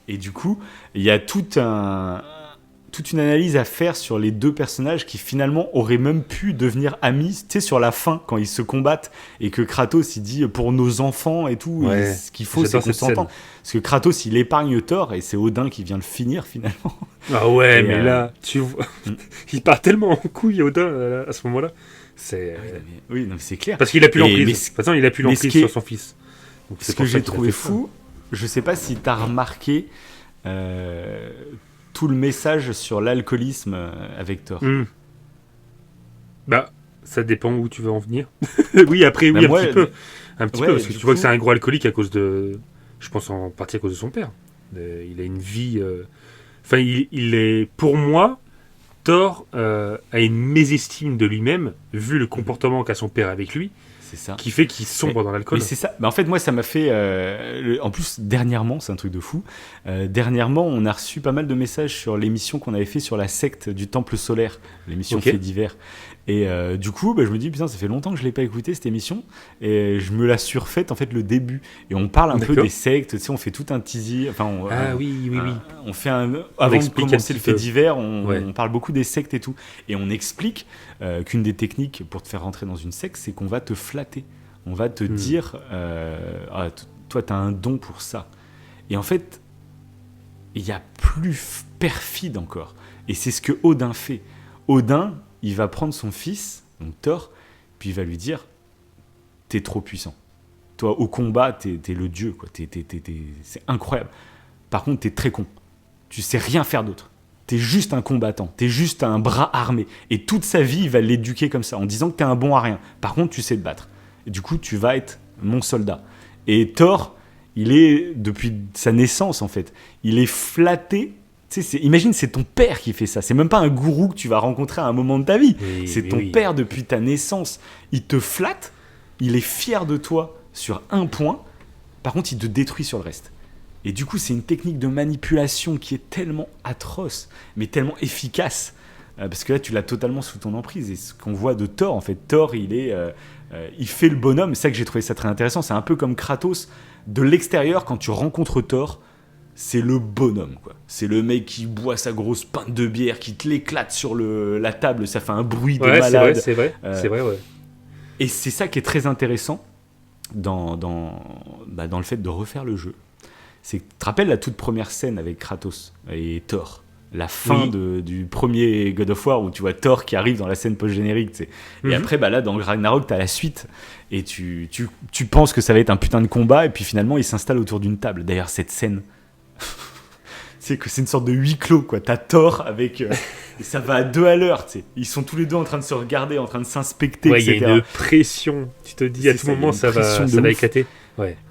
et du coup il y a toute une analyse à faire sur les deux personnages qui finalement auraient même pu devenir amis, tu sais, sur la fin quand ils se combattent et que Kratos il dit pour nos enfants et tout, ce qu'il faut c'est qu'on s'entende, parce que Kratos il épargne Thor et c'est Odin qui vient le finir finalement. Ah ouais, mais là tu vois, il part tellement en couille Odin à ce moment-là. Oui, non, c'est clair. Parce qu'il a plus l'emprise. De toute façon, il a plus l'emprise sur son fils. Donc, ce que j'ai trouvé fou, je sais pas si tu as remarqué tout le message sur l'alcoolisme avec Thor. Bah, ça dépend où tu veux en venir. Oui, après, oui, un petit peu. Un petit peu, parce que tu vois que c'est un gros alcoolique à cause de... Je pense en partie à cause de son père. Il a une vie... Enfin, il est... Pour moi... Thor a une mésestime de lui-même, vu le comportement qu'a son père avec lui, c'est ça. Qui fait qu'il sombre dans l'alcool. Mais c'est ça. En fait, moi, ça m'a fait... en plus, dernièrement, c'est un truc de fou, dernièrement, on a reçu pas mal de messages sur l'émission qu'on avait fait sur la secte du Temple solaire, l'émission Fait divers. Et du coup, je me dis, putain, ça fait longtemps que je ne l'ai pas écouté, cette émission, et je me la suis refaite, en fait, le début. Et on parle un peu des sectes, tu sais, on fait tout un teasy. Enfin, oui. On fait avant de commencer le Fait divers, on parle beaucoup des sectes et tout. Et on explique qu'une des techniques pour te faire rentrer dans une secte, c'est qu'on va te flatter. On va te dire, toi, tu as un don pour ça. Et en fait, il y a plus perfide encore. Et c'est ce que Odin fait. Odin, il va prendre son fils, donc Thor, puis il va lui dire, t'es trop puissant. Toi, au combat, t'es le dieu, quoi. C'est incroyable. Par contre, t'es très con. Tu sais rien faire d'autre. T'es juste un combattant. T'es juste un bras armé. Et toute sa vie, il va l'éduquer comme ça, en disant que t'es un bon à rien. Par contre, tu sais te battre. Et du coup, tu vas être mon soldat. Et Thor, il est, depuis sa naissance, en fait, il est flatté. Tu sais, imagine, c'est ton père qui fait ça. C'est même pas un gourou que tu vas rencontrer à un moment de ta vie. C'est ton père depuis ta naissance. Il te flatte, il est fier de toi sur un point. Par contre, il te détruit sur le reste. Et du coup, c'est une technique de manipulation qui est tellement atroce, mais tellement efficace. Parce que là, tu l'as totalement sous ton emprise. Et ce qu'on voit de Thor, en fait, Thor, il fait le bonhomme. C'est ça que j'ai trouvé ça très intéressant. C'est un peu comme Kratos. De l'extérieur, quand tu rencontres Thor, c'est le bonhomme, quoi. C'est le mec qui boit sa grosse pinte de bière, qui te l'éclate sur la table, ça fait un bruit de malade. C'est vrai. Et c'est ça qui est très intéressant dans le fait de refaire le jeu. C'est que tu te rappelles la toute première scène avec Kratos et Thor, la fin du premier God of War où tu vois Thor qui arrive dans la scène post-générique, tu sais. Et après, là, dans Ragnarok, t'as la suite et tu penses que ça va être un putain de combat et puis finalement, il s'installe autour d'une table. D'ailleurs, cette scène... c'est que c'est une sorte de huis clos, quoi. T'as Thor avec et ça va à 2 à l'heure, tu sais. Ils sont tous les deux en train de se regarder, en train de s'inspecter, etc. Il y a une pression. Tu te dis à tout moment ça va éclater.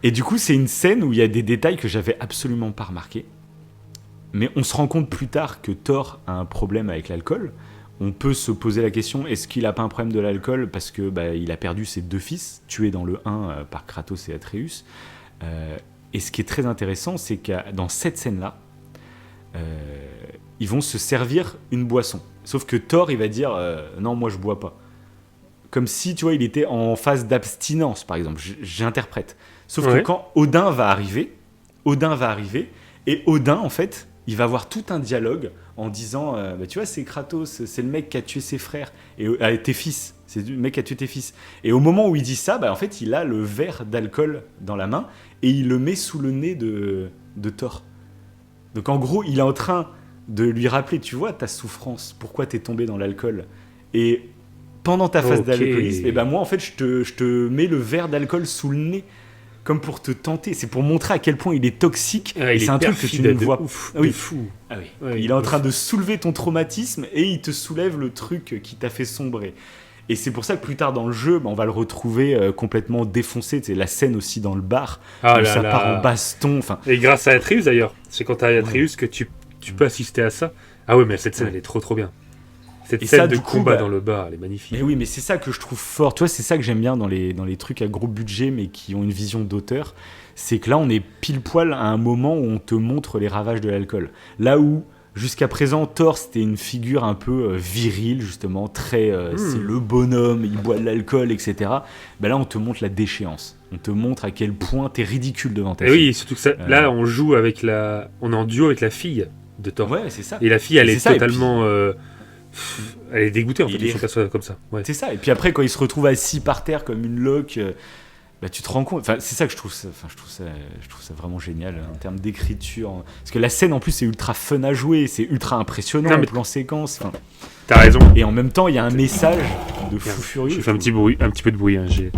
Et du coup, c'est une scène où il y a des détails que j'avais absolument pas remarqués. Mais on se rend compte plus tard que Thor a un problème avec l'alcool. On peut se poser la question, est-ce qu'il a pas un problème de l'alcool parce que il a perdu ses 2 fils, tués dans le 1 par Kratos et Atreus. Et ce qui est très intéressant, c'est que dans cette scène-là, ils vont se servir une boisson. Sauf que Thor, il va dire non, moi je bois pas. comme si, tu vois, il était en phase d'abstinence, par exemple. J'interprète. Sauf que quand Odin va arriver, et Odin, en fait, il va avoir tout un dialogue en disant, tu vois, c'est Kratos, c'est le mec qui a tué ses frères, et tes fils. C'est le mec qui a tué tes fils. Et au moment où il dit ça, en fait, il a le verre d'alcool dans la main, et il le met sous le nez de Thor. Donc en gros, il est en train de lui rappeler, tu vois, ta souffrance, pourquoi t'es tombé dans l'alcool. Et pendant ta phase d'alcoolisme, moi, en fait, je te mets le verre d'alcool sous le nez, comme pour te tenter. C'est pour montrer à quel point il est toxique. Et c'est un truc que tu ne vois pas. Fou. Il est en train de soulever ton traumatisme et il te soulève le truc qui t'a fait sombrer. Et c'est pour ça que plus tard dans le jeu, on va le retrouver complètement défoncé. C'est la scène aussi dans le bar où ça part en baston. Et grâce à Atreus d'ailleurs. C'est quand t'as Atreus que tu peux assister à ça. Ah ouais, mais cette scène elle est trop bien. Cette scène de combat dans le bar, elle est magnifique. Mais oui, mais c'est ça que je trouve fort. Tu vois, c'est ça que j'aime bien dans les trucs à gros budget, mais qui ont une vision d'auteur. C'est que là, on est pile poil à un moment où on te montre les ravages de l'alcool. Là où, jusqu'à présent, Thor, c'était une figure un peu virile, justement, très... c'est le bonhomme, il boit de l'alcool, etc. Là, on te montre la déchéance. On te montre à quel point t'es ridicule devant ta fille. Oui, surtout que ça, là, on joue avec on est en duo avec la fille de Thor. Ouais, c'est ça. Et la fille, elle est totalement... elle est dégoûtée en fait, ils sont persuadés comme ça. Ouais. C'est ça. Et puis après, quand il se retrouve assis par terre comme une loque, tu te rends compte. Enfin, c'est ça que je trouve ça vraiment génial en termes d'écriture. Parce que la scène en plus c'est ultra fun à jouer, c'est ultra impressionnant, le plan séquence. T'as raison. Et en même temps, il y a un message de fou furieux. J'ai fait un petit peu de bruit. Hein. J'ai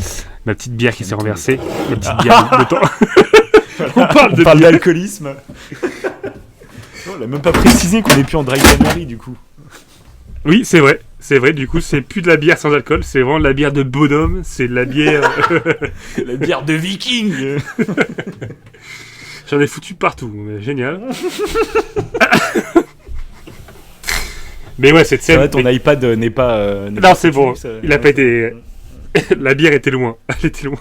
ma petite bière qui s'est renversée. Ma petite bière de temps. On parle d'alcoolisme. On l'a même pas précisé qu'on est plus en Dry January du coup. Oui, c'est vrai, du coup, c'est plus de la bière sans alcool, c'est vraiment de la bière de bonhomme, c'est de la bière... la bière de viking. J'en ai foutu partout, mais génial. Mais ouais, cette scène... ton iPad n'est pas... non, c'est bon, il a pas été... La bière était loin, elle était loin.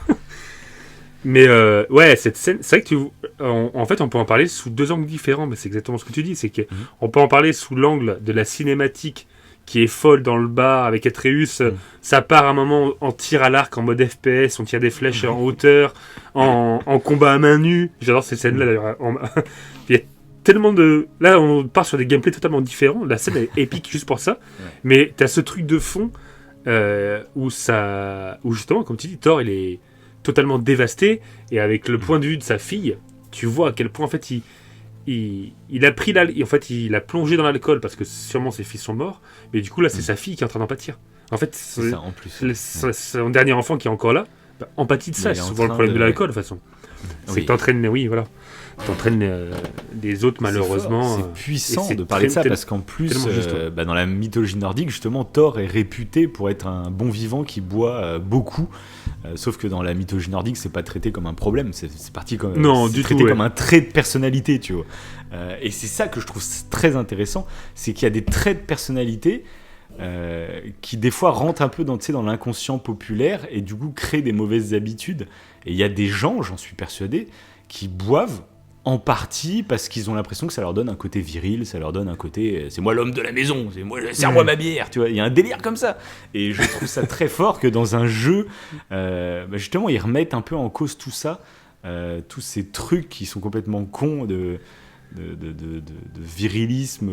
Mais ouais, cette scène, c'est vrai que en fait, on peut en parler sous deux angles différents, mais c'est exactement ce que tu dis, c'est qu'on peut en parler sous l'angle de la cinématique qui est folle dans le bar avec Atreus. Ça part à un moment en tir à l'arc en mode FPS, on tire des flèches en hauteur, en combat à main nue. J'adore ces scènes-là d'ailleurs. Il y a tellement de... Là, on part sur des gameplays totalement différents. La scène est épique juste pour ça. Mais t'as ce truc de fond où justement, comme tu dis, Thor, il est totalement dévasté. Et avec le point de vue de sa fille, tu vois à quel point en fait il a pris en fait il a plongé dans l'alcool parce que sûrement ses fils sont morts, mais du coup là c'est sa fille qui est en train d'en pâtir. En fait c'est ça, en plus. Son dernier enfant qui est encore là, empathie de ça, c'est souvent le problème de l'alcool de toute façon. C'est que t'entraînes, des autres malheureusement. C'est puissant de parler de ça parce qu'en plus dans la mythologie nordique justement Thor est réputé pour être un bon vivant qui boit beaucoup. Sauf que dans la mythologie nordique, c'est pas traité comme un problème, c'est traité comme un trait de personnalité, tu vois. Et c'est ça que je trouve très intéressant, c'est qu'il y a des traits de personnalité qui des fois rentrent un peu dans l'inconscient populaire et du coup créent des mauvaises habitudes. Et il y a des gens, j'en suis persuadé, qui boivent en partie parce qu'ils ont l'impression que ça leur donne un côté viril, ça leur donne un côté c'est moi l'homme de la maison, serre-moi ma bière, tu vois, il y a un délire comme ça. Et je trouve ça très fort que dans un jeu justement ils remettent un peu en cause tout ça, tous ces trucs qui sont complètement cons de virilisme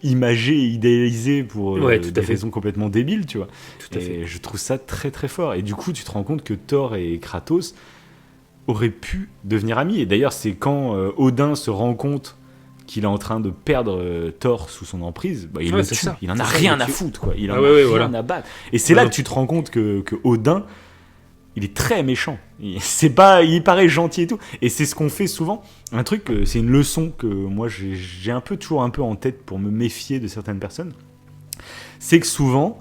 imagé et idéalisé pour des raisons complètement débiles, tu vois. Et je trouve ça très très fort. Et du coup tu te rends compte que Thor et Kratos aurait pu devenir amis. Et d'ailleurs, c'est quand Odin se rend compte qu'il est en train de perdre Thor sous son emprise, il le tue. Ça. Il en a rien à foutre, quoi. Il en a rien à battre. Et c'est là que tu te rends compte que Odin, il est très méchant. Il paraît gentil et tout. Et c'est ce qu'on fait souvent. Un truc, c'est une leçon que moi, j'ai toujours un peu en tête pour me méfier de certaines personnes. C'est que souvent...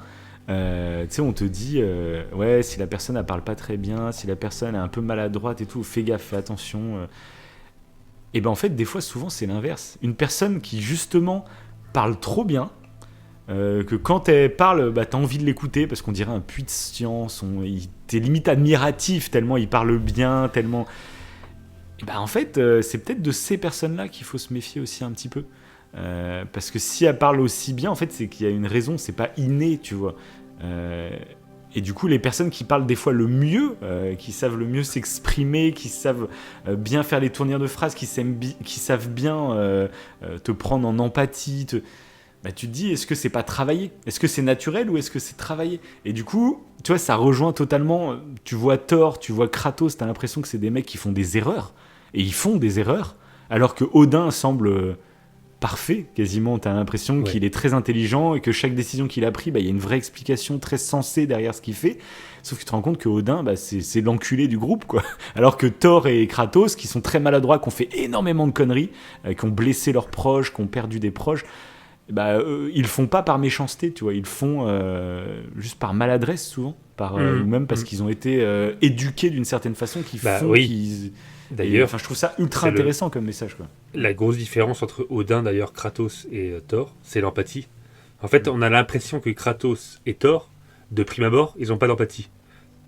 on te dit si la personne elle parle pas très bien, si la personne est un peu maladroite et tout, fais gaffe, fais attention. Et en fait des fois souvent c'est l'inverse, une personne qui justement parle trop bien, que quand elle parle t'as envie de l'écouter parce qu'on dirait un puits de science, t'es limite admiratif tellement il parle bien, tellement en fait c'est peut-être de ces personnes là qu'il faut se méfier aussi un petit peu. Parce que si elle parle aussi bien, en fait, c'est qu'il y a une raison, c'est pas inné, tu vois. Et du coup, les personnes qui parlent des fois le mieux, qui savent le mieux s'exprimer, qui savent bien faire les tournures de phrases, qui savent bien te prendre en empathie, bah, tu te dis, est-ce que c'est pas travaillé ? Est-ce que c'est naturel ou est-ce que c'est travaillé ? Et du coup, tu vois, ça rejoint totalement, tu vois Thor, tu vois Kratos, t'as l'impression que c'est des mecs qui font des erreurs, et ils font des erreurs, alors que Odin semble parfait, quasiment, t'as l'impression qu'il est très intelligent, et que chaque décision qu'il a prise, bah, y a une vraie explication très sensée derrière ce qu'il fait, sauf que tu te rends compte que Odin, bah, c'est l'enculé du groupe, quoi. Alors que Thor et Kratos, qui sont très maladroits, qui ont fait énormément de conneries, qui ont blessé leurs proches, qui ont perdu des proches, bah, ils le font pas par méchanceté, tu vois, ils le font juste par maladresse souvent, ou même parce qu'ils ont été éduqués d'une certaine façon, D'ailleurs, je trouve ça ultra intéressant comme message, quoi. La grosse différence entre Odin, d'ailleurs, Kratos et Thor, c'est l'empathie. En fait, on a l'impression que Kratos et Thor, de prime abord, ils ont pas d'empathie.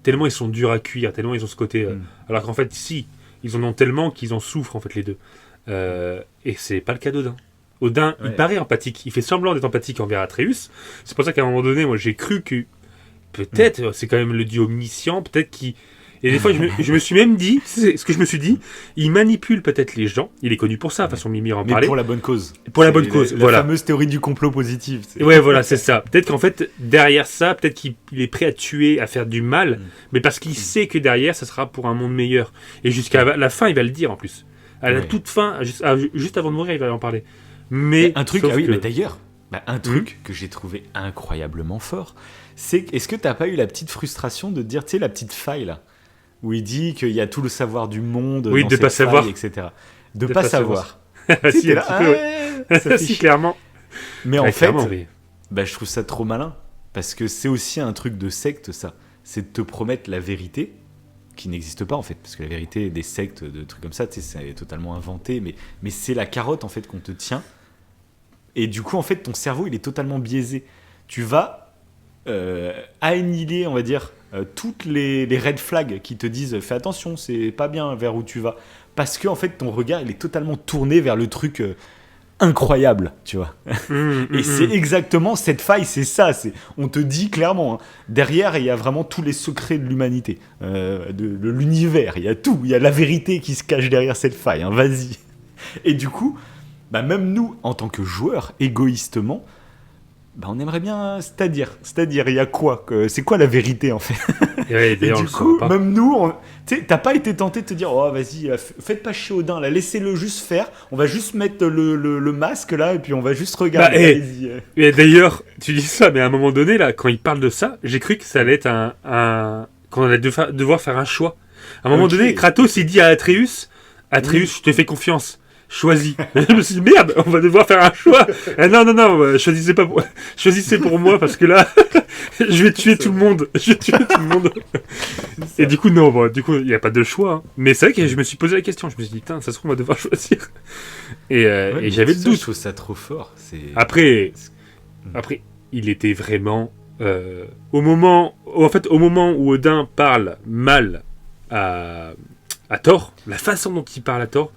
Tellement ils sont durs à cuire, tellement ils ont ce côté. Alors qu'en fait, si, ils en ont tellement qu'ils en souffrent, en fait, les deux. Et c'est pas le cas d'Odin. Odin, il paraît empathique, il fait semblant d'être empathique envers Atreus. C'est pour ça qu'à un moment donné, moi j'ai cru que peut-être, c'est quand même le dieu omniscient, peut-être qu'il... Et des fois, je me suis même dit, c'est ce que je me suis dit, il manipule peut-être les gens, il est connu pour ça, de toute façon Mimir en parlait. Mais pour la bonne cause. Pour la bonne cause, voilà. La fameuse théorie du complot positif. Ouais, voilà, c'est ça. Peut-être qu'en fait, derrière ça, peut-être qu'il est prêt à tuer, à faire du mal, mais parce qu'il sait que derrière, ça sera pour un monde meilleur. Et jusqu'à la fin, il va le dire en plus. À la toute fin, juste avant de mourir, il va en parler. Mais un truc, mais d'ailleurs, un truc que j'ai trouvé incroyablement fort, c'est est-ce que t'as pas eu la petite frustration de dire, tu sais, la petite faille là, où il dit qu'il y a tout le savoir du monde, oui, dans de cette pas savoir, faille, etc. De pas savoir. Si, si, clairement. Mais en fait, je trouve ça trop malin, parce que c'est aussi un truc de secte, ça. C'est de te promettre la vérité, qui n'existe pas en fait, parce que la vérité des sectes, de trucs comme ça, tu sais, c'est totalement inventé, mais c'est la carotte en fait qu'on te tient, et du coup en fait ton cerveau il est totalement biaisé. Tu vas annihiler, on va dire, toutes les red flags qui te disent fais attention, c'est pas bien vers où tu vas, parce que en fait ton regard il est totalement tourné vers le truc incroyable, tu vois. Et c'est exactement cette faille, c'est ça. On te dit clairement, hein, derrière, il y a vraiment tous les secrets de l'humanité, de l'univers. Il y a tout, il y a la vérité qui se cache derrière cette faille. Hein, vas-y. Et du coup, même nous, en tant que joueurs, égoïstement, on aimerait bien, c'est-à-dire, il y a quoi, c'est quoi la vérité en fait? Et du coup, même nous, t'as pas été tenté de te dire, oh vas-y, faites pas chier Odin, là, laissez-le juste faire, on va juste mettre le masque là, et puis on va juste regarder. Et d'ailleurs, tu dis ça, mais à un moment donné, là, quand il parle de ça, j'ai cru que ça allait être qu'on allait devoir faire un choix. À un moment donné, Kratos, il dit à Atreus, je te fais confiance. Choisis. Je me suis dit, merde, on va devoir faire un choix. Non, choisissez pour moi, parce que là, je vais tuer tout le monde. Et du coup, non, il n'y a pas de choix. Hein. Mais c'est vrai que je me suis posé la question. Je me suis dit, putain, ça se trouve, on va devoir choisir. Et j'avais le doute. Je trouve ça trop fort. Après, il était vraiment, au moment où Odin parle mal à Thor, la façon dont il parle à Thor,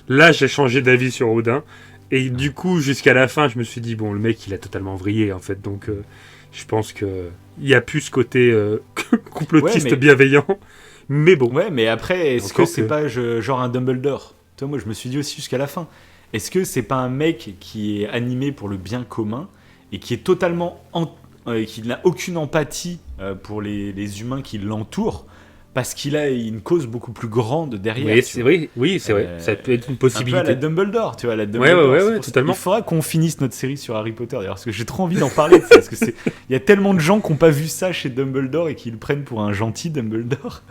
là, j'ai changé d'avis sur Odin. Et du coup, jusqu'à la fin, je me suis dit, bon, le mec, il a totalement vrillé, en fait. Donc, je pense qu'il y a plus ce côté complotiste bienveillant. Mais bon. Ouais, mais après, est-ce que c'est pas genre un Dumbledore ? Toi, moi, je me suis dit aussi jusqu'à la fin. Est-ce que c'est pas un mec qui est animé pour le bien commun et qui est totalement... qui n'a aucune empathie pour les humains qui l'entourent ? Parce qu'il a une cause beaucoup plus grande derrière. Oui, c'est vrai. Ça peut être une possibilité. Un peu à la Dumbledore, tu vois. Ouais, totalement. Il faudra qu'on finisse notre série sur Harry Potter, d'ailleurs, parce que j'ai trop envie d'en parler. Parce que il y a tellement de gens qui n'ont pas vu ça chez Dumbledore et qui le prennent pour un gentil Dumbledore.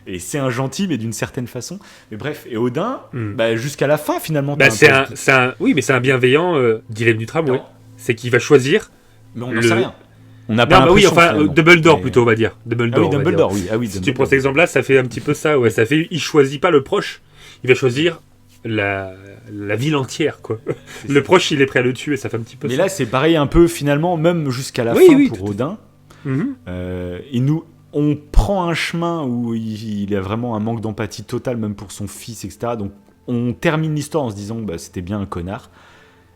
Et c'est un gentil, mais d'une certaine façon. Mais bref, et Odin, jusqu'à la fin, finalement. Oui, mais c'est un bienveillant dilemme du tramway. C'est qu'il va choisir. Mais on n'en sait rien. On n'a pas Dumbledore plutôt, on va dire. Dumbledore. Si tu prends cet exemple-là, ça fait un petit peu ça. Ouais, il choisit pas le proche, il va choisir la ville entière, quoi. Le proche, il est prêt à le tuer, ça fait un petit peu ça. Mais là, c'est pareil un peu, finalement, même jusqu'à la fin pour Odin. On prend un chemin où il a vraiment un manque d'empathie totale, même pour son fils, etc. Donc, on termine l'histoire en se disant, c'était bien un connard.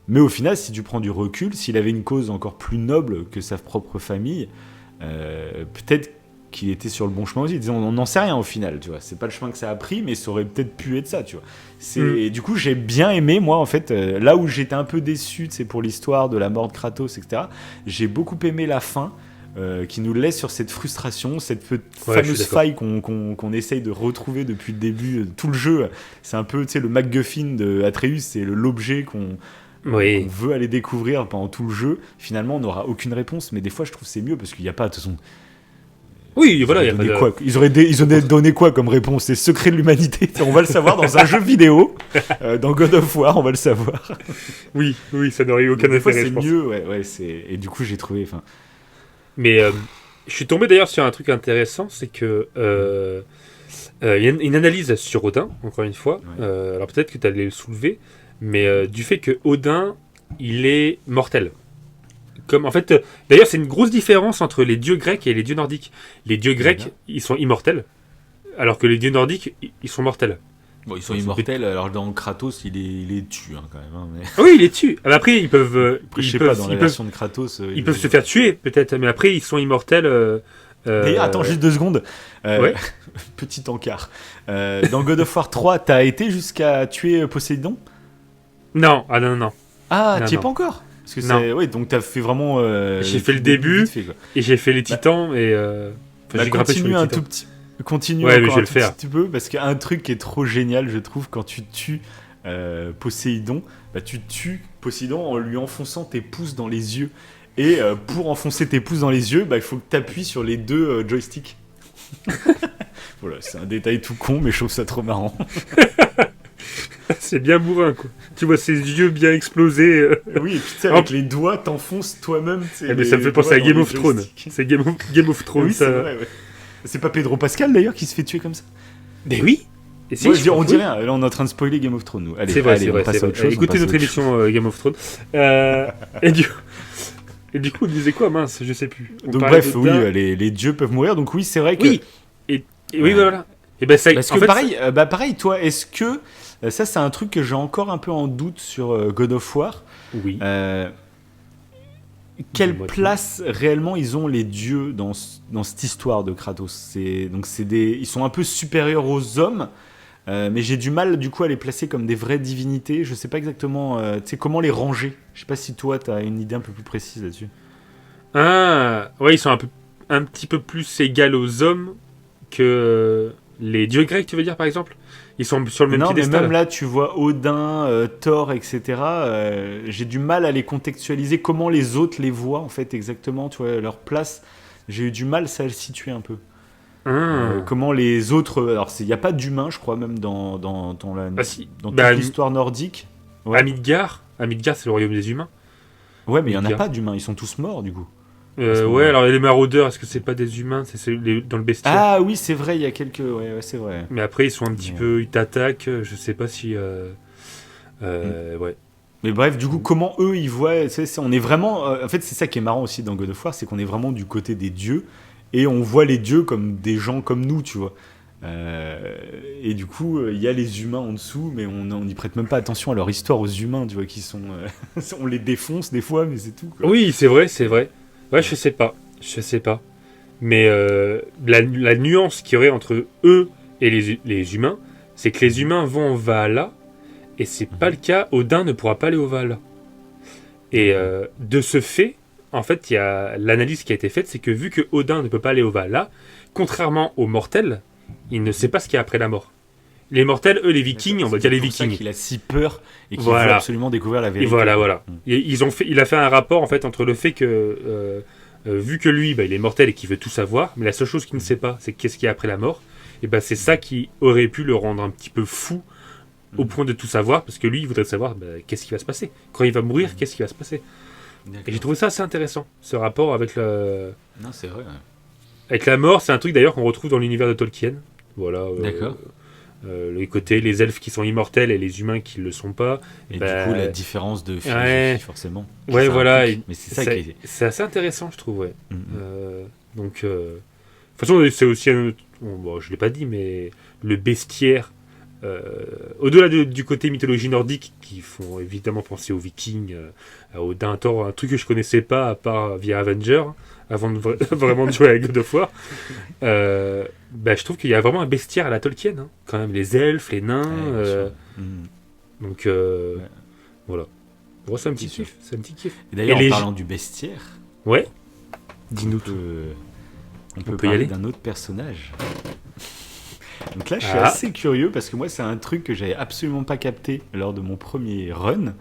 Mais au final, si tu prends du recul, s'il avait une cause encore plus noble que sa propre famille, peut-être qu'il était sur le bon chemin aussi. Il disait, on n'en sait rien au final, tu vois. C'est pas le chemin que ça a pris, mais ça aurait peut-être pu être ça, tu vois. Et du coup, j'ai bien aimé, moi, en fait, là où j'étais un peu déçu, c'est pour l'histoire de la mort de Kratos, etc. J'ai beaucoup aimé la fin, qui nous laisse sur cette frustration, cette fameuse faille qu'on essaye de retrouver depuis le début. Tout le jeu, c'est un peu, tu sais, le MacGuffin de Atreus, c'est l'objet qu'on veut aller découvrir pendant tout le jeu. Finalement, on n'aura aucune réponse, mais des fois, je trouve que c'est mieux parce qu'il n'y a pas, de toute façon. Oui, voilà, il y a pas de... quoi ils auraient donné quoi comme réponse? Les secrets de l'humanité. On va le savoir dans un jeu vidéo. Dans God of War, on va le savoir. Oui, ça n'aurait eu aucun intérêt, c'est mieux, et du coup, j'ai trouvé... Mais je suis tombé d'ailleurs sur un truc intéressant, c'est que il y a une analyse sur Odin, encore une fois. Alors peut-être que tu allais le soulever, mais du fait que Odin, il est mortel. Comme, en fait, d'ailleurs, c'est une grosse différence entre les dieux grecs et les dieux nordiques. Les dieux grecs, ils sont immortels, alors que les dieux nordiques, ils sont mortels. Bon, ils sont immortels, alors dans Kratos, il les tue quand même. Hein, mais... Oui, il les tue. Après, ils peuvent... Après, je sais pas, dans la version de Kratos... ils peuvent se faire tuer, peut-être, mais après, ils sont immortels... D'ailleurs, attends, juste 2 secondes. Petit encart. Dans God of War 3, t'as été jusqu'à tuer Poséidon? Non, non. Ah, t'y es pas encore? Parce que c'est... Oui, donc t'as fait vraiment... j'ai fait le début, et j'ai fait les titans, et... j'ai continue un tout petit... Continue encore un petit peu, parce qu'un truc qui est trop génial, je trouve, quand tu tues Poséidon, tu tues Poséidon en lui enfonçant tes pouces dans les yeux. Et pour enfoncer tes pouces dans les yeux, il faut que tu appuies sur les 2 joysticks. Voilà, c'est un détail tout con, mais je trouve ça trop marrant. C'est bien bourrin, quoi. Tu vois ses yeux bien explosés. Oui, et puis avec les doigts, t'enfonces toi-même. Mais ça me fait penser à Game of Thrones. C'est Game of Thrones. Oui, c'est vrai, C'est pas Pedro Pascal, d'ailleurs, qui se fait tuer comme ça? Mais oui. Et si, on dit rien, là on est en train de spoiler Game of Thrones, nous. Allez, c'est vrai. Écoutez notre émission Game of Thrones. Et du coup, on disait quoi, mince, je sais plus. Donc bref, oui, les dieux peuvent mourir, donc oui, c'est vrai que... Oui, et oui, voilà. Et ça, parce que pareil, toi, est-ce que... Ça, c'est un truc que j'ai encore un peu en doute sur God of War. Oui. Quelle place réellement ils ont les dieux dans cette histoire de Kratos? Ils sont un peu supérieurs aux hommes, mais j'ai du mal du coup à les placer comme des vraies divinités. Je sais pas exactement comment les ranger. Je sais pas si toi tu as une idée un peu plus précise là-dessus. Ouais, ils sont un petit peu plus égaux aux hommes que les dieux grecs, tu veux dire, par exemple? Ils sont sur le même piédestal. Mais même là, tu vois Odin, Thor, etc. J'ai du mal à les contextualiser. Comment les autres les voient, en fait, exactement, tu vois, leur place. J'ai eu du mal, ça, à le situer un peu. Comment les autres... Alors, il n'y a pas d'humains, je crois, même dans toute l'histoire nordique. Ouais. Amidgard, c'est le royaume des humains. Ouais, mais il n'y en a pas d'humains. Ils sont tous morts, du coup. Alors les maraudeurs, est-ce que c'est pas des humains? C'est dans le bestiaire. Ah oui, c'est vrai, il y a quelques... Ouais, c'est vrai. Mais après, ils sont un petit peu... Ils t'attaquent, je sais pas si... Ouais. Mais bref, du coup, comment eux, ils voient... on est vraiment... en fait, c'est ça qui est marrant aussi dans God of War, c'est qu'on est vraiment du côté des dieux, et on voit les dieux comme des gens comme nous, tu vois. Et du coup, il y a les humains en dessous, mais on n'y prête même pas attention à leur histoire, aux humains, tu vois, qui sont... on les défonce des fois, mais c'est tout, quoi. Oui, c'est vrai. Ouais, je sais pas. Mais la nuance qu'il y aurait entre eux et les humains, c'est que les humains vont au Valhalla, et c'est pas le cas. Odin ne pourra pas aller au Valhalla. Et de ce fait, en fait, il y a l'analyse qui a été faite, c'est que vu que Odin ne peut pas aller au Valhalla, contrairement aux mortels, il ne sait pas ce qu'il y a après la mort. Les mortels, eux, les Vikings, on va dire les Vikings. C'est pour ça qu'il a si peur et qu'il veut absolument découvrir la vérité. Et voilà. Il a fait un rapport en fait entre le fait que vu que lui, il est mortel et qu'il veut tout savoir, mais la seule chose qu'il ne sait pas, c'est qu'est-ce qu'il y a après la mort. Et c'est ça qui aurait pu le rendre un petit peu fou au point de tout savoir, parce que lui, il voudrait savoir qu'est-ce qui va se passer quand il va mourir, qu'est-ce qui va se passer. D'accord. Et j'ai trouvé ça assez intéressant, ce rapport avec Non, c'est vrai. Ouais. Avec la mort, c'est un truc d'ailleurs qu'on retrouve dans l'univers de Tolkien. Voilà. D'accord. Les elfes qui sont immortels et les humains qui ne le sont pas. Et du coup, la différence de philosophie, forcément. Ouais, voilà. Mais c'est ça qui est... C'est assez intéressant, je trouve, ouais. Donc, de toute façon, c'est aussi un autre... Bon, je ne l'ai pas dit, mais le bestiaire, au-delà du côté mythologie nordique, qui font évidemment penser aux Vikings, à Odin, Thor, un truc que je ne connaissais pas, à part via Avenger, avant de vraiment de jouer à God of War. Je trouve qu'il y a vraiment un bestiaire à la Tolkien, hein. Quand même, les elfes, les nains. Donc, voilà. Bon, c'est un petit kiff. C'est un petit kiff. Et d'ailleurs, en parlant du bestiaire, ouais, dis-nous tout. On peut parler d'un autre personnage. Donc là, je suis assez curieux parce que moi, c'est un truc que j'avais absolument pas capté lors de mon premier run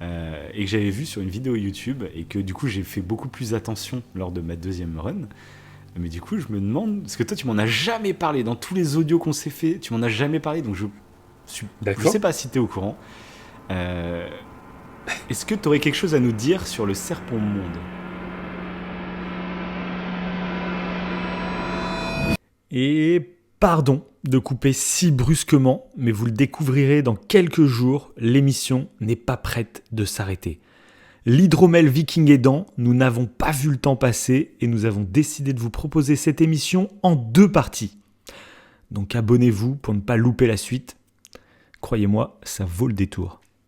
et que j'avais vu sur une vidéo YouTube et que du coup, j'ai fait beaucoup plus attention lors de ma deuxième run. Mais du coup, je me demande, parce que toi, tu m'en as jamais parlé dans tous les audios qu'on s'est fait, tu m'en as jamais parlé, donc je sais pas si tu es au courant. Est-ce que tu aurais quelque chose à nous dire sur le serpent monde ? Et pardon de couper si brusquement, mais vous le découvrirez dans quelques jours, l'émission n'est pas prête de s'arrêter. L'hydromel viking aidant, nous n'avons pas vu le temps passer et nous avons décidé de vous proposer cette émission en 2 parties. Donc abonnez-vous pour ne pas louper la suite. Croyez-moi, ça vaut le détour.